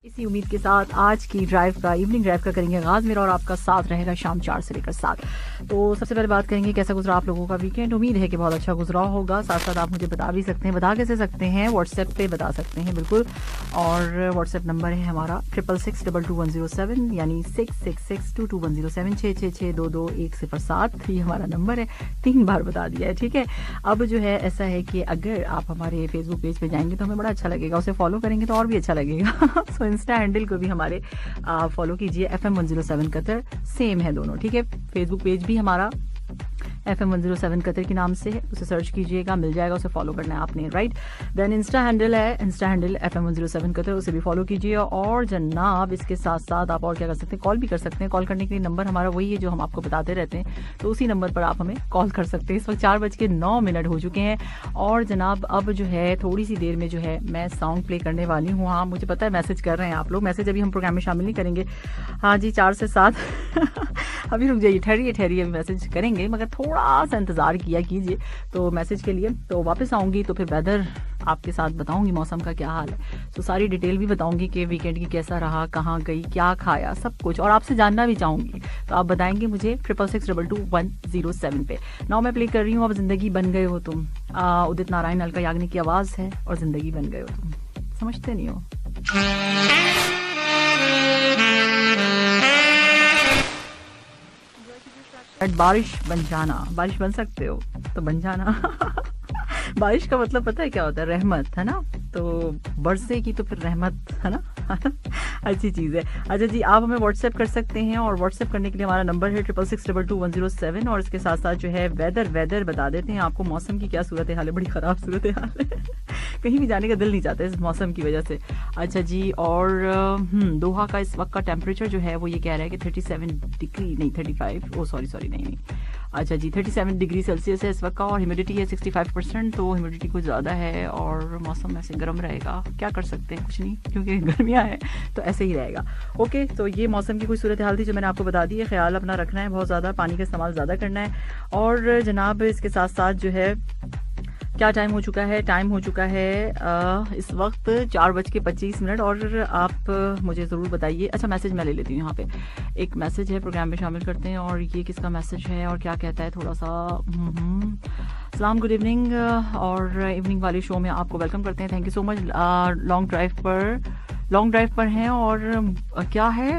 इसी उम्मीद के साथ आज की ड्राइव का इवनिंग ड्राइव का करेंगे आगाज। मेरा और आपका साथ रहेगा शाम 4 से लेकर 7। तो सबसे पहले बात करेंगे कैसा गुजरा आप लोगों का वीकेंड। उम्मीद है कि बहुत अच्छा गुजरा होगा। साथ साथ आप मुझे बता भी सकते हैं, बता कैसे सकते हैं, व्हाट्सएप पे बता सकते हैं बिल्कुल। और व्हाट्सएप नंबर है हमारा 66622107 यानी 66622107 666222107। ये हमारा नंबर है, 3 बार बता दिया है, ठीक है। अब जो है ऐसा है कि अगर आप हमारे फेसबुक पेज पे जाएंगे तो हमें बड़ा अच्छा लगेगा, उसे फॉलो करेंगे तो और भी अच्छा लगेगा। सो इंस्टा हैंडल को भी हमारे फॉलो कीजिए, FM 107 कतर, सेम है दोनों, ठीक है। फेसबुक पेज भी हमारा FM 107 कतर के नाम से है, उसे सर्च कीजिएगा, मिल जाएगा, उसे फॉलो करना है आपने, राइट। देन इंस्टा हैंडल है, इंस्टा हैंडल FM 107 कतर, उसे भी फॉलो कीजिए। और जनाब इसके साथ साथ आप और क्या कर सकते हैं, कॉल भी कर सकते हैं। कॉल करने के लिए नंबर हमारा वही है जो हम आपको बताते रहते हैं, तो उसी नंबर पर आप हमें कॉल कर सकते हैं। इस वक्त 4:09 हो चुके हैं। और जनाब अब जो है थोड़ी सी देर में जो है मैं सॉन्ग प्ले करने वाली हूँ। हाँ मुझे पता है मैसेज कर रहे हैं आप लोग, मैसेज अभी हम प्रोग्राम में शामिल नहीं करेंगे। हाँ जी 4 से 7 अभी रुक जाइए, ठहरिए अभी मैसेज करेंगे, मगर थोड़ा सा इंतजार किया कीजिए तो मैसेज के लिए। तो वापस आऊंगी तो फिर वेदर आपके साथ बताऊंगी, मौसम का क्या हाल है, तो सारी डिटेल भी बताऊंगी कि वीकेंड की कैसा रहा, कहाँ गई, क्या खाया, सब कुछ। और आपसे जानना भी चाहूंगी तो आप बताएंगे मुझे 66622107 पे। नाउ मैं प्ले कर रही हूँ अब जिंदगी बन गए हो तुम। उदित नारायण अलका याग्निक की आवाज है और जिंदगी बन गए हो तुम। समझते नहीं हो। बारिश बन जाना, बारिश बन सकते हो तो बन जाना। बारिश का मतलब पता है क्या होता है, रहमत, है ना। तो बरसेगी तो फिर रहमत, है ना। अच्छी चीज़ है। अच्छा जी आप हमें व्हाट्सएप कर सकते हैं, और व्हाट्सएप करने के लिए हमारा नंबर है 66622107। और इसके साथ साथ जो है वेदर बता देते हैं आपको, मौसम की क्या सूरत हाल है, बड़ी ख़राब सूरत हाल है। कहीं भी जाने का दिल नहीं चाहता इस मौसम की वजह से। अच्छा जी और दोहा का इस वक्त का टेम्परेचर जो है वो ये कह रहा है कि 37 डिग्री नहीं 35, ओ सॉरी नहीं। अच्छा जी 37 डिग्री सेल्सियस है इस वक्त का, और ह्यूमिडिटी है 65%, तो ह्यूमिडिटी कुछ ज़्यादा है और मौसम ऐसे गर्म रहेगा। क्या कर सकते हैं, कुछ नहीं, क्योंकि गर्मियाँ हैं तो ऐसे ही रहेगा। ओके तो ये मौसम की कोई सूरत हाल थी जो मैंने आपको बता दी है। ख्याल अपना रखना है, बहुत ज़्यादा पानी का इस्तेमाल ज़्यादा करना है। और जनाब इसके साथ साथ जो है क्या टाइम हो चुका है, टाइम हो चुका है इस वक्त 4:25। और आप मुझे ज़रूर बताइए। अच्छा मैसेज मैं ले लेती हूँ, यहाँ पे एक मैसेज है, प्रोग्राम में शामिल करते हैं। और ये किसका मैसेज है और क्या कहता है, थोड़ा सा सलाम, गुड इवनिंग, और इवनिंग वाले शो में आपको वेलकम करते हैं। Thank you so much. Long drive पर हैं और क्या है,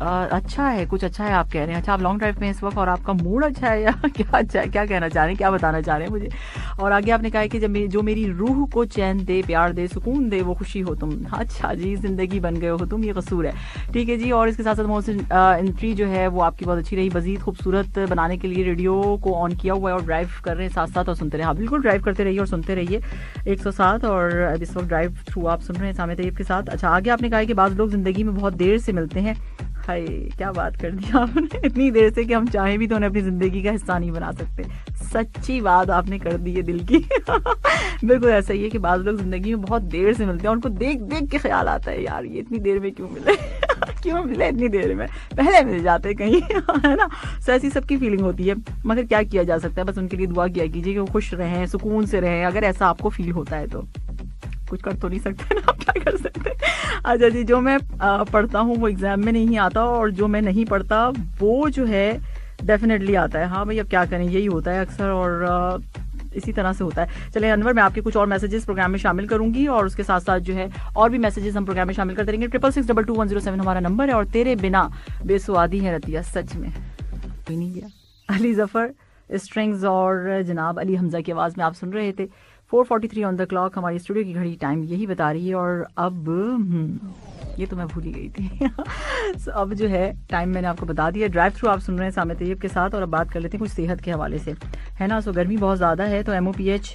अच्छा है, कुछ अच्छा है आप कह रहे हैं। अच्छा आप लॉन्ग ड्राइव में इस वक्त और आपका मूड अच्छा है या क्या अच्छा है, क्या कहना चाह रहे हैं, क्या बताना चाह रहे हैं मुझे। और आगे आपने कहा है कि जब जो मेरी रूह को चैन दे, प्यार दे, सुकून दे, वो खुशी हो तुम। अच्छा जी जिंदगी बन गए हो तुम, ये कसूर है, ठीक है जी। और इसके साथ साथ मोहसिन एंट्री जो है वो आपकी बहुत अच्छी रही। मजीद खूबसूरत बनाने के लिए रेडियो को ऑन किया हुआ है और ड्राइव कर रहे हैं साथ साथ और सुनते रहे। हाँ बिल्कुल ड्राइव करते रहिए और सुनते रहिए 107। और इस वक्त ड्राइव थ्रू आप सुन रहे हैं सामे तैयब के साथ। अच्छा आगे आपने कहा है कि बाज़ लोग जिंदगी में बहुत देर से मिलते हैं। हाय क्या बात कर दी आपने, इतनी देर से कि हम चाहें भी तो उन्हें अपनी जिंदगी का हिस्सा नहीं बना सकते। सच्ची बात आपने कर दी है दिल की। बिल्कुल ऐसा ही है कि बाज़ लोग जिंदगी में बहुत देर से मिलते हैं, उनको देख देख के ख्याल आता है यार ये इतनी देर में क्यों मिले। क्यों मिले इतनी देर में, पहले मिल जाते कहीं, है ना। सो ऐसी सबकी फीलिंग होती है, मगर क्या किया जा सकता है, बस उनके लिए दुआ किया कीजिए कि वो खुश रहें, सुकून से रहें। अगर ऐसा आपको फील होता है तो कुछ कर तो नहीं सकते ना, आप क्या कर सकते। अच्छा जी जो मैं पढ़ता हूँ वो एग्जाम में नहीं आता, और जो मैं नहीं पढ़ता वो जो है डेफिनेटली आता है। हाँ भाई अब क्या करें, यही होता है अक्सर, और इसी तरह से होता है। चले अनवर मैं आपके कुछ और मैसेजेस प्रोग्राम में शामिल करूंगी, और उसके साथ साथ जो है और भी मैसेजेस हम प्रोग्राम में शामिल करते रहेंगे। 66622107 हमारा नंबर है। और तेरे बिना बेसुआदी है रतिया, सच में कोई नहीं गया। अली जफर स्ट्रिंग्स और जनाब अली हमजा की आवाज़ में आप सुन रहे थे। 4:43 ऑन द क्लॉक, हमारी स्टूडियो की घड़ी टाइम यही बता रही है। और अब ये तो मैं भूल ही गई थी। so, अब जो है टाइम मैंने आपको बता दिया। ड्राइव थ्रू आप सुन रहे हैं सामे तैयब के साथ। और अब बात कर लेते हैं कुछ सेहत के हवाले से, है ना। सो गर्मी बहुत ज़्यादा है, तो MOPH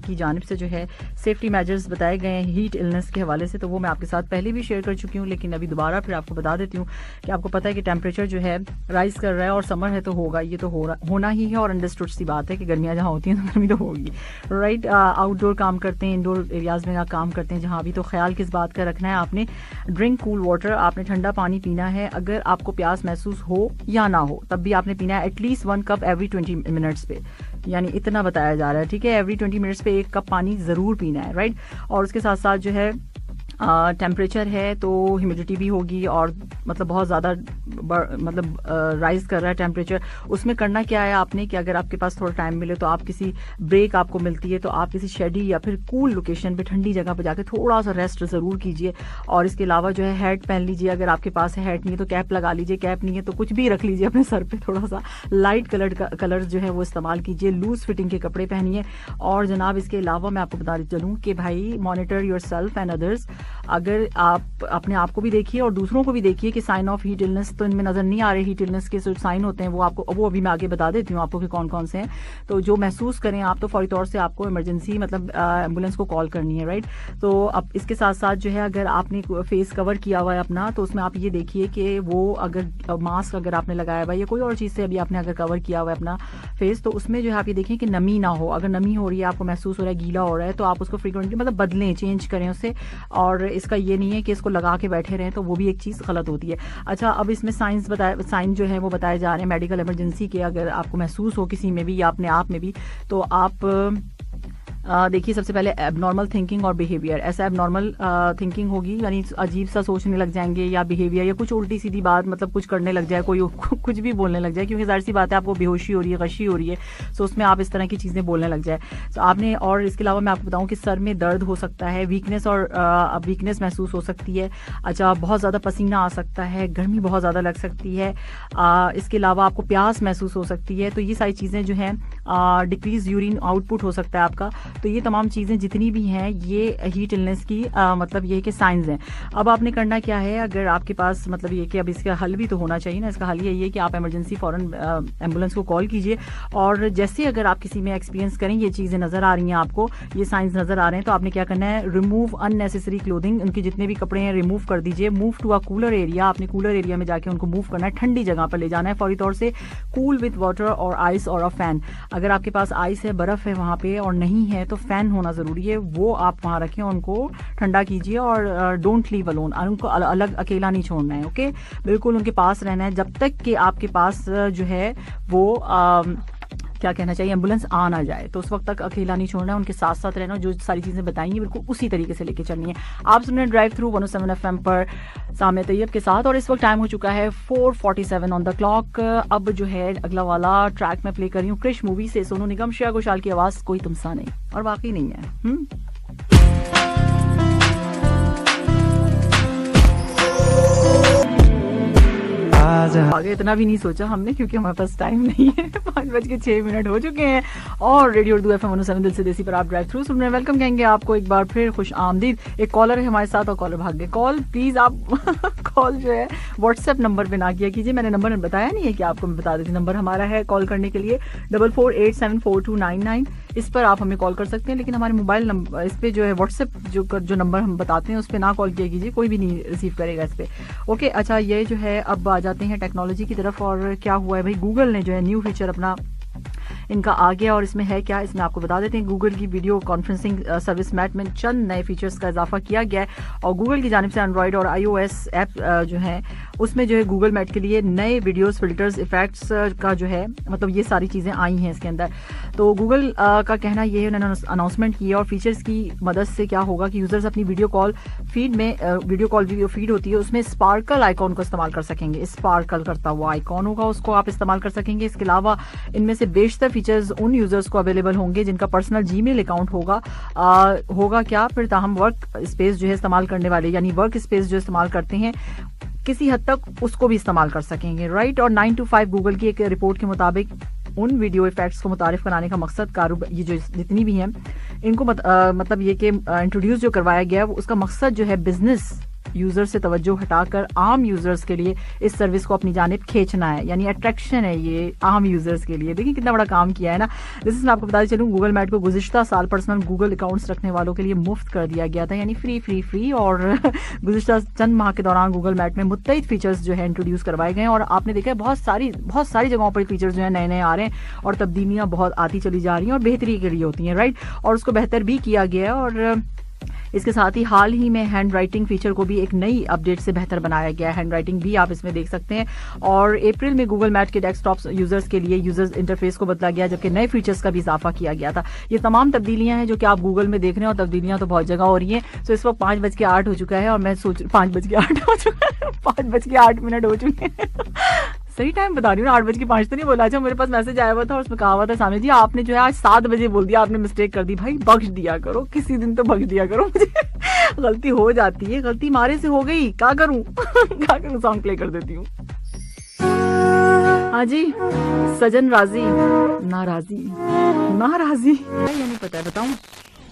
की जानिब से जो है सेफ्टी मेजर्स बताए गए हैं हीट इलनेस के हवाले से, तो वो मैं आपके साथ पहले भी शेयर कर चुकी हूँ, लेकिन अभी दोबारा फिर आपको बता देती हूँ कि आपको पता है कि टेम्परेचर जो है राइज कर रहा है, और समर है तो होगा, ये तो होना ही है, और अंडरस्टूड सी बात है कि गर्मियाँ जहाँ होती हैं तो गर्मी तो होगी, राइट। आउटडोर काम करते हैं, इंडोर एरियाज में काम करते हैं जहाँ भी, तो ख्याल किस बात का रखना है आपने। ड्रिंक कूल वाटर, आपने ठंडा पानी पीना है। अगर आपको प्यास महसूस हो या ना हो तब भी आपने पीना है एटलीस्ट 1 कप एवरी 20 मिनट्स पे, यानी इतना बताया जा रहा है, ठीक है। एवरी 20 मिनट्स पे 1 कप पानी जरूर पीना है, राइट। और उसके साथ साथ जो है टेम्परेचर है तो ह्यूमिडिटी भी होगी, और मतलब बहुत ज़्यादा मतलब राइज कर रहा है टेम्परेचर। उसमें करना क्या है आपने कि अगर आपके पास थोड़ा टाइम मिले तो आप किसी ब्रेक आपको मिलती है तो आप किसी शेडी या फिर कूल लोकेशन पे ठंडी जगह पे जाके थोड़ा सा रेस्ट ज़रूर कीजिए। और इसके अलावा जो है हैट पहन लीजिए, अगर आपके पास है हैट नहीं है तो कैप लगा लीजिए, कैप नहीं है तो कुछ भी रख लीजिए अपने सर पे, थोड़ा सा लाइट कलर जो है वो इस्तेमाल कीजिए, लूज फिटिंग के कपड़े पहनिए। और जनाब इसके अलावा मैं आपको बता चलूँ कि भाई monitor your self and others. अगर आप अपने आप को भी देखिए और दूसरों को भी देखिए कि साइन ऑफ हीट इलनेस तो इनमें नजर नहीं आ रहे। हीट इलनेस के जो साइन होते हैं वो अभी मैं आगे बता देती हूँ आपको कि कौन कौन से हैं। तो जो महसूस करें आप तो फौरी तौर से आपको इमरजेंसी मतलब एम्बुलेंस को कॉल करनी है, राइट। तो अब इसके साथ साथ जो है अगर आपने फेस कवर किया हुआ है अपना तो उसमें आप ये देखिए कि वो अगर मास्क अगर आपने लगाया हुआ है या कोई और चीज़ से अभी आपने अगर कवर किया हुआ है अपना फेस तो उसमें जो है आप ये देखें कि नमी ना हो। अगर नमी हो रही है, आपको महसूस हो रहा है गीला हो रहा है, तो आप उसको फ्रीक्वेंटली मतलब बदलें, चेंज करें उससे। और इसका ये नहीं है कि इसको लगा के बैठे रहें, तो वो भी एक चीज़ गलत होती है। अच्छा, अब इसमें साइन जो है वो बताए जा रहे हैं मेडिकल इमरजेंसी के। अगर आपको महसूस हो किसी में भी या अपने आप में भी तो आप देखिए सबसे पहले एबनॉर्मल थिंकिंग और बिहेवियर। ऐसा एबनॉर्मल थिंकिंग होगी यानी अजीब सा सोचने लग जाएंगे, या बिहेवियर या कुछ उल्टी सीधी बात मतलब कुछ करने लग जाए, कोई कुछ भी बोलने लग जाए, क्योंकि जाहिर सी बात है आपको बेहोशी हो रही है, गशी हो रही है, सो उसमें आप इस तरह की चीज़ें बोलने लग जाए तो आपने। और इसके अलावा मैं आपको बताऊं कि सर में दर्द हो सकता है, वीकनेस और वीकनेस महसूस हो सकती है। अच्छा, बहुत ज़्यादा पसीना आ सकता है, गर्मी बहुत ज़्यादा लग सकती है। इसके अलावा आपको प्यास महसूस हो सकती है। तो ये सारी चीज़ें जो हैं, डिक्रीज यूरिन आउटपुट हो सकता है आपका। तो ये तमाम चीज़ें जितनी भी हैं ये हीट इलनेस की मतलब ये कि साइंस हैं। अब आपने करना क्या है, अगर आपके पास मतलब ये कि अब इसका हल भी तो होना चाहिए ना, इसका हल यही है कि आप इमरजेंसी फ़ौरन एम्बुलेंस को कॉल कीजिए। और जैसे अगर आप किसी में एक्सपीरियंस करें ये चीज़ें नज़र आ रही हैं आपको, ये साइंस नज़र आ रहे हैं, तो आपने क्या करना है, रिमूव अननेसेसरी क्लोथिंग, उनके जितने भी कपड़े हैं रिमूव कर दीजिए। Move to a cooler area, आपने कूलर एरिया में जाके उनको मूव करना है, ठंडी जगह पर ले जाना है फौरी तौर से। कूल विथ वाटर और आइस और अ फैन, अगर आपके पास आइस है, बर्फ़ है वहाँ पे और नहीं है तो फैन होना ज़रूरी है, वो आप वहाँ रखें, उनको ठंडा कीजिए। और डोंट लीव अलोन, उनको अलग अकेला नहीं छोड़ना है, ओके। बिल्कुल उनके पास रहना है जब तक कि आपके पास जो है वो क्या कहना चाहिए, एम्बुलेंस आ ना जाए, तो उस वक्त तक अकेला नहीं छोड़ना है, उनके साथ साथ रहना। जो सारी चीज़ें बताएंगी बिल्कुल उसी तरीके से लेके चलनी है। आप सुन रहे हैं ड्राइव थ्रू 107 FM पर सामिया तैयब के साथ, और इस वक्त टाइम हो चुका है 4:47 ऑन द क्लॉक। अब जो है अगला वाला ट्रैक मैं प्ले कर रही हूँ क्रिश मूवी से, सोनू निगम, श्रेया घोषाल की आवाज़, कोई तुमसा नहीं, और बाकी नहीं है। आगे इतना भी नहीं सोचा हमने क्योंकि हमारे पास टाइम नहीं है। 5:06 हो चुके हैं और रेडियो उर्दू FM 107 दिल से देसी पर आप ड्राइव थ्रू सुन रहे हैं। वेलकम कहेंगे आपको एक बार फिर, खुश आमदीद। एक कॉलर है हमारे साथ और कॉलर भाग गए। कॉल प्लीज आप कॉल जो है व्हाट्सएप नंबर पे ना किया कीजिए, मैंने नंबर बताया नहीं है कि आपको मैं बता देती। नंबर हमारा है कॉल करने के लिए 44874299, इस पर आप हमें कॉल कर सकते हैं। लेकिन हमारे मोबाइल नंबर इस पे जो है व्हाट्सएप जो नंबर हम बताते हैं उस पर ना कॉल किया कीजिए, कोई भी नहीं रिसीव करेगा इस पे, ओके। अच्छा, ये जो है अब आ जाते हैं टेक्नोलॉजी की तरफ। और क्या हुआ है भाई, गूगल ने जो है न्यू फीचर अपना इनका आ गया, और इसमें है क्या, इसमें आपको बता देते हैं। गूगल की वीडियो कॉन्फ्रेंसिंग सर्विस मैट में चंद नए फीचर्स का इजाफा किया गया है, और गूगल की जानिब से एंड्रॉइड और iOS ऐप जो है उसमें जो है गूगल मैट के लिए नए वीडियोस, फिल्टर्स, इफेक्ट्स का जो है मतलब ये सारी चीज़ें आई हैं इसके अंदर। तो गूगल का कहना ये है, उन्होंने अनाउंसमेंट की और फीचर्स की मदद से क्या होगा कि यूजर्स अपनी वीडियो कॉल फीड में वीडियो कॉल जो फीड होती है उसमें स्पार्कल आइकॉन को इस्तेमाल कर सकेंगे। स्पार्कल करता हुआ आइकॉन होगा, उसको आप इस्तेमाल कर सकेंगे। इसके अलावा इनमें से बेशतर फीचर्स उन यूजर्स को अवेलेबल होंगे जिनका पर्सनल जीमेल अकाउंट होगा। होगा क्या फिर, ताहम वर्क स्पेस जो है इस्तेमाल करने वाले, यानी वर्क स्पेस जो इस्तेमाल करते हैं किसी हद तक उसको भी इस्तेमाल कर सकेंगे, राइट। और 9 to 5 गूगल की एक रिपोर्ट के मुताबिक उन वीडियो इफेक्ट्स को मुतारिफ कराने का मकसद ये जो जितनी भी हैं इनको मतलब ये कि इंट्रोड्यूस जो करवाया गया है उसका मकसद जो है बिजनेस यूजर से तवज्जो हटाकर आम यूजर्स के लिए इस सर्विस को अपनी जानिब खींचना है, यानी अट्रैक्शन है ये आम यूजर्स के लिए। देखिए कितना बड़ा काम किया है ना। जैसे मैं आपको बताते चलूँ, गूगल मैट को गुज़िश्ता साल पर्सनल गूगल अकाउंट्स रखने वालों के लिए मुफ्त कर दिया गया था, यानी फ्री। और गुज़िश्ता चंद माह के दौरान गूगल मैट में मुत्तईद फीचर्स जो है इंट्रोड्यूस करवाए गए, और आपने देखा है बहुत सारी जगहों पर फीचर्स जो है नए आ रहे हैं और तब्दीलियाँ बहुत आती चली जा रही हैं और बेहतरी के लिए होती हैं, राइट। और उसको बेहतर भी किया गया है। और इसके साथ ही हाल ही में हैंड राइटिंग फीचर को भी एक नई अपडेट से बेहतर बनाया गया है। हैंड राइटिंग भी आप इसमें देख सकते हैं। और अप्रैल में गूगल मैप के डेस्कटॉप यूजर्स के लिए यूजर्स इंटरफेस को बदला गया, जबकि नए फीचर्स का भी इजाफा किया गया था। ये तमाम तब्दीलियां हैं जो कि आप गूगल में देख रहे हैं, और तब्दीलियां तो बहुत जगह हो रही हैं। तो इस वक्त 5:08 हो चुका है, और मैं सोच 5:08 हो चुका है, 5:08 हो चुके हैं। सही टाइम बता रही हूँ ना, 8:05 तो नहीं बोला। अच्छा, मेरे पास मैसेज आया हुआ था और उसमें कहा हुआ था सामने जी आपने जो है आज 7 बजे बोल दिया, आपने मिस्टेक कर दी। भाई बख्श दिया करो, किसी दिन तो बख्श दिया करो मुझे। गलती हो जाती है, गलती मारे से हो गई, क्या करूं। क्या करूं, सॉन्ग प्ले कर देती हूँ। हाँ जी, सजन राजी नाराजी नाराजी ये नहीं पता है, बताऊं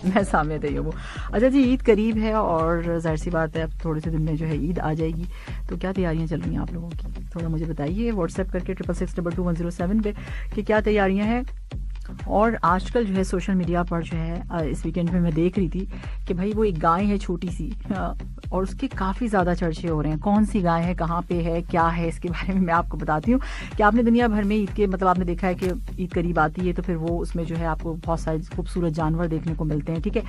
मैं सामने तैयब हूँ। अच्छा जी, ईद करीब है और जाहिर सी बात है अब थोड़े से दिन में जो है ईद आ जाएगी। तो क्या तैयारियां चल रही हैं आप लोगों की, थोड़ा मुझे बताइए व्हाट्सएप करके 66622107 पे कि क्या तैयारियां हैं। और आजकल जो है सोशल मीडिया पर जो है इस वीकेंड में मैं देख रही थी कि भाई वो एक गाय है छोटी सी, और उसके काफ़ी ज़्यादा चर्चे हो रहे हैं। कौन सी गाय है, कहाँ पे है, क्या है, इसके बारे में मैं आपको बताती हूँ कि आपने दुनिया भर में ईद के मतलब आपने देखा है कि ईद करीब आती है तो फिर वो उसमें जो है आपको बहुत सारे खूबसूरत जानवर देखने को मिलते हैं। ठीक है,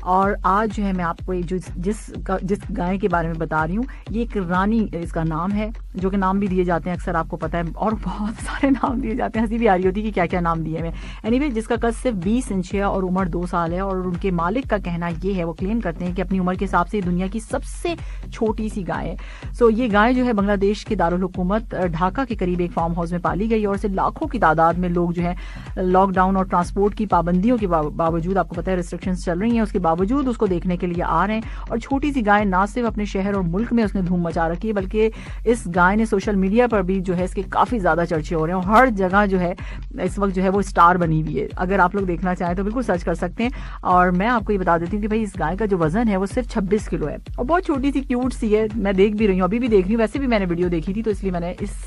और आज जो है मैं आपको एक जिस गाय के बारे में बता रही हूँ, ये एक रानी इसका नाम है, जो कि नाम भी दिए जाते हैं अक्सर आपको पता है, और बहुत सारे नाम दिए जाते हैं। हंसी भी आ रही होती है कि क्या क्या नाम दिए हैं। एनीवे, जिसका कद सिर्फ 20 इंच है और उम्र 2 साल है, और उनके मालिक का कहना ये है, वो क्लेम करते हैं कि अपनी उम्र के हिसाब से दुनिया की सबसे छोटी सी गाय है। सो ये गाय जो है बांग्लादेश के दारुल हुकूमत ढाका के करीब एक फार्म हाउस में पाली गई, और इसे लाखों की तादाद में लोग जो है लॉकडाउन और ट्रांसपोर्ट की पाबंदियों के बावजूद, आपको पता है रिस्ट्रिक्शंस चल रही हैं, उसके बावजूद उसको देखने के लिए आ रहे हैं। और छोटी सी गाय ना सिर्फ अपने शहर और मुल्क में उसने धूम मचा रखी है, बल्कि इस गाय ने सोशल मीडिया पर भी जो है इसके काफी ज्यादा चर्चे हो रहे हैं, और हर जगह जो है इस वक्त जो है वो स्टार बनी हुई है। अगर आप लोग देखना चाहें तो बिल्कुल सर्च कर सकते हैं। और मैं आपको ये बता देती हूँ कि भाई इस गाय का जो वजन है वो सिर्फ 26 किलो है, और बहुत छोटी सी क्यूट सी है। मैं देख भी रही हूँ, अभी भी देख रही हूँ, वैसे भी मैंने वीडियो देखी थी तो इसलिए मैंने इस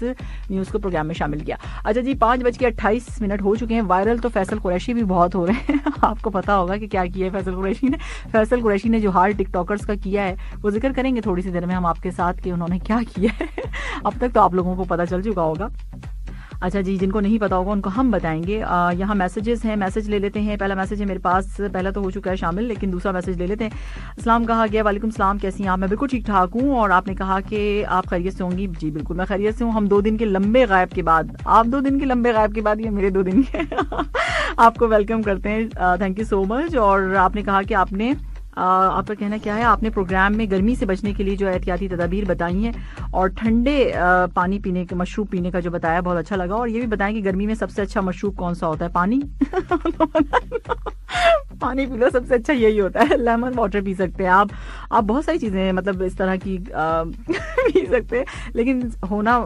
न्यूज को प्रोग्राम में शामिल किया। अच्छा जी, 5:28 हो चुके हैं। वायरल तो फैसल कुरैशी भी बहुत हो रहे हैं। आपको पता होगा कि क्या किया है फैसल कुरैशी ने। फैसल कुरैशी ने जो हाल टिकटॉकर्स का किया है वो जिक्र करेंगे थोड़ी सी देर में हम आपके साथ कि उन्होंने क्या किया है। अब तक तो आप लोगों को पता चल चुका होगा। अच्छा जी, जिनको नहीं पता होगा उनको हम बताएंगे। यहाँ मैसेजेस हैं, मैसेज ले लेते हैं। पहला मैसेज है मेरे पास, पहला तो हो चुका है शामिल, लेकिन दूसरा मैसेज ले लेते हैं। अस्सलाम कहा गया, वालेकुम सलाम, कैसी हैं आप? मैं बिल्कुल ठीक ठाक हूँ, और आपने कहा कि आप खैरियत से होंगी। जी बिल्कुल मैं खैरियत से हूँ। हम 2 दिन के लंबे गायब के बाद, आप 2 दिन के लंबे गायब के बाद ये मेरे 2 दिन के आपको वेलकम करते हैं, थैंक यू सो मच। और आपने कहा कि आपका कहना क्या है, आपने प्रोग्राम में गर्मी से बचने के लिए जो एहतियाती तदाबीर बताई हैं और ठंडे पानी पीने के, मशरूब पीने का जो बताया बहुत अच्छा लगा। और ये भी बताएं कि गर्मी में सबसे अच्छा मशरूब कौन सा होता है? पानी। पानी पी लो, सबसे अच्छा यही होता है। लेमन वाटर पी सकते हैं आप बहुत सारी चीजें मतलब इस तरह की पी सकते हैं, लेकिन होना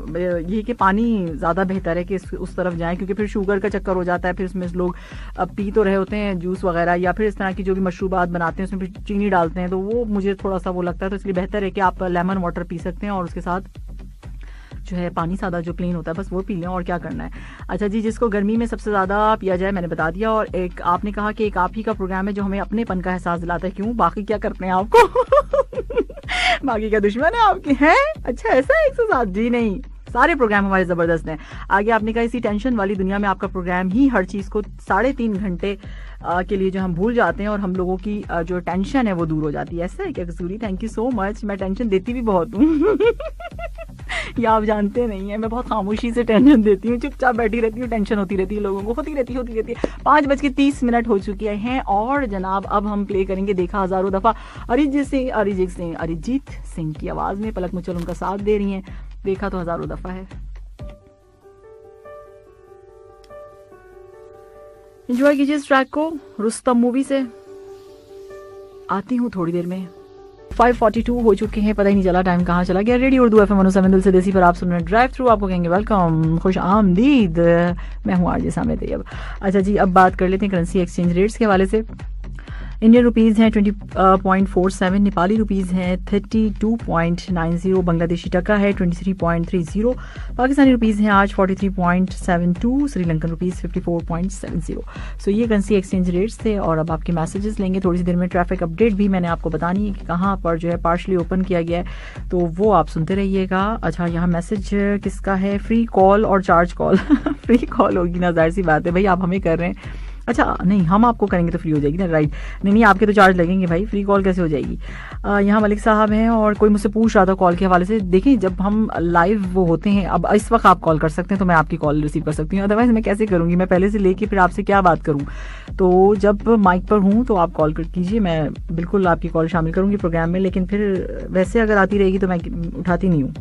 ये कि पानी ज्यादा बेहतर है कि उस तरफ जाएं, क्योंकि फिर शुगर का चक्कर हो जाता है। फिर उसमें लोग पी तो रहे होते हैं जूस वगैरह या फिर इस तरह की जो भी मशरूबात बनाते हैं उसमें फिर चीनी डालते हैं, तो वो मुझे थोड़ा सा वो लगता है। तो इसलिए बेहतर है कि आप लेमन वाटर पी सकते हैं और उसके साथ जो है पानी सादा जो प्लेन होता है बस वो पी लें, और क्या करना है। अच्छा जी, जिसको गर्मी में सबसे ज्यादा पिया जाए मैंने बता दिया। और एक आपने कहा कि एक आप ही का प्रोग्राम है जो हमें अपनेपन का एहसास दिलाता है। क्यों, बाकी क्या करते हैं आपको? बाकी क्या दुश्मन है आपके? हैं? अच्छा ऐसा है 107? जी नहीं, सारे प्रोग्राम हमारे जबरदस्त हैं। आगे आपने कहा इसी टेंशन वाली दुनिया में आपका प्रोग्राम ही हर चीज को 3.5 घंटे के लिए जो हम भूल जाते हैं और हम लोगों की जो टेंशन है वो दूर हो जाती है। ऐसा है क्या Kasuri? Thank you so much. मैं टेंशन देती भी बहुत हूँ। ये आप जानते नहीं है, मैं बहुत खामोशी से टेंशन देती हूँ, चुपचाप बैठी रहती हूँ, टेंशन होती रहती है लोगों को, होती रहती है। 5:30 हो चुके हैं और जनाब अब हम प्ले करेंगे देखा हजारों दफा अरिजीत सिंह की आवाज में। पलक मुचल उनका साथ दे रही हैं, देखा तो हजारों दफा है। एंजॉय कीजिए इस ट्रैक को, रुस्तम मूवी से। आती हूँ थोड़ी देर में। 5:42 हो चुके हैं, पता ही नहीं चला टाइम कहाँ चला गया। रेडियो उर्दू FM 107 दिल से देसी पर आप सुन रहे हैं ड्राइव थ्रू। आपको कहेंगे वेलकम, खुश आमदीद। मैं हूँ आरजे सामने तैयब। अच्छा जी, अब बात कर लेते हैं करेंसी एक्सचेंज रेट्स के हवाले से। इंडियन रुपीज़ हैं 20.47, नेपाली रुपीज़ हैं 32.90, बांग्लादेशी टका है 23.30, पाकिस्तानी रुपीज़ हैं आज 43.72, श्रीलंकन रुपीज़ 54.70। सो ये करेंसी एक्सचेंज रेट्स थे। और अब आपके मैसेजेस लेंगे थोड़ी सी देर में। ट्रैफिक अपडेट भी मैंने आपको बतानी है कि कहाँ पर जो है पार्शली ओपन किया गया है, तो वो आप सुनते रहिएगा। अच्छा, यहाँ मैसेज किसका है? फ्री कॉल और चार्ज कॉल। फ्री कॉल होगी ना, जाहिर सी बात है भाई, आप हमें कर रहे हैं अच्छा नहीं, हम आपको करेंगे तो फ्री हो जाएगी ना, राइट। नहीं नहीं, आपके तो चार्ज लगेंगे भाई, फ्री कॉल कैसे हो जाएगी। यहाँ मलिक साहब हैं और कोई मुझसे पूछ रहा था कॉल के हवाले से। देखिए जब हम लाइव वो होते हैं, अब इस वक्त आप कॉल कर सकते हैं तो मैं आपकी कॉल रिसीव कर सकती हूँ, अदरवाइज मैं कैसे करूँगी, मैं पहले से लेके फिर आपसे क्या बात करूँ। तो जब माइक पर हूँ तो आप कॉल कर कीजिए, मैं बिल्कुल आपकी कॉल शामिल करूँगी प्रोग्राम में, लेकिन फिर वैसे अगर आती रहेगी तो मैं उठाती नहीं हूँ।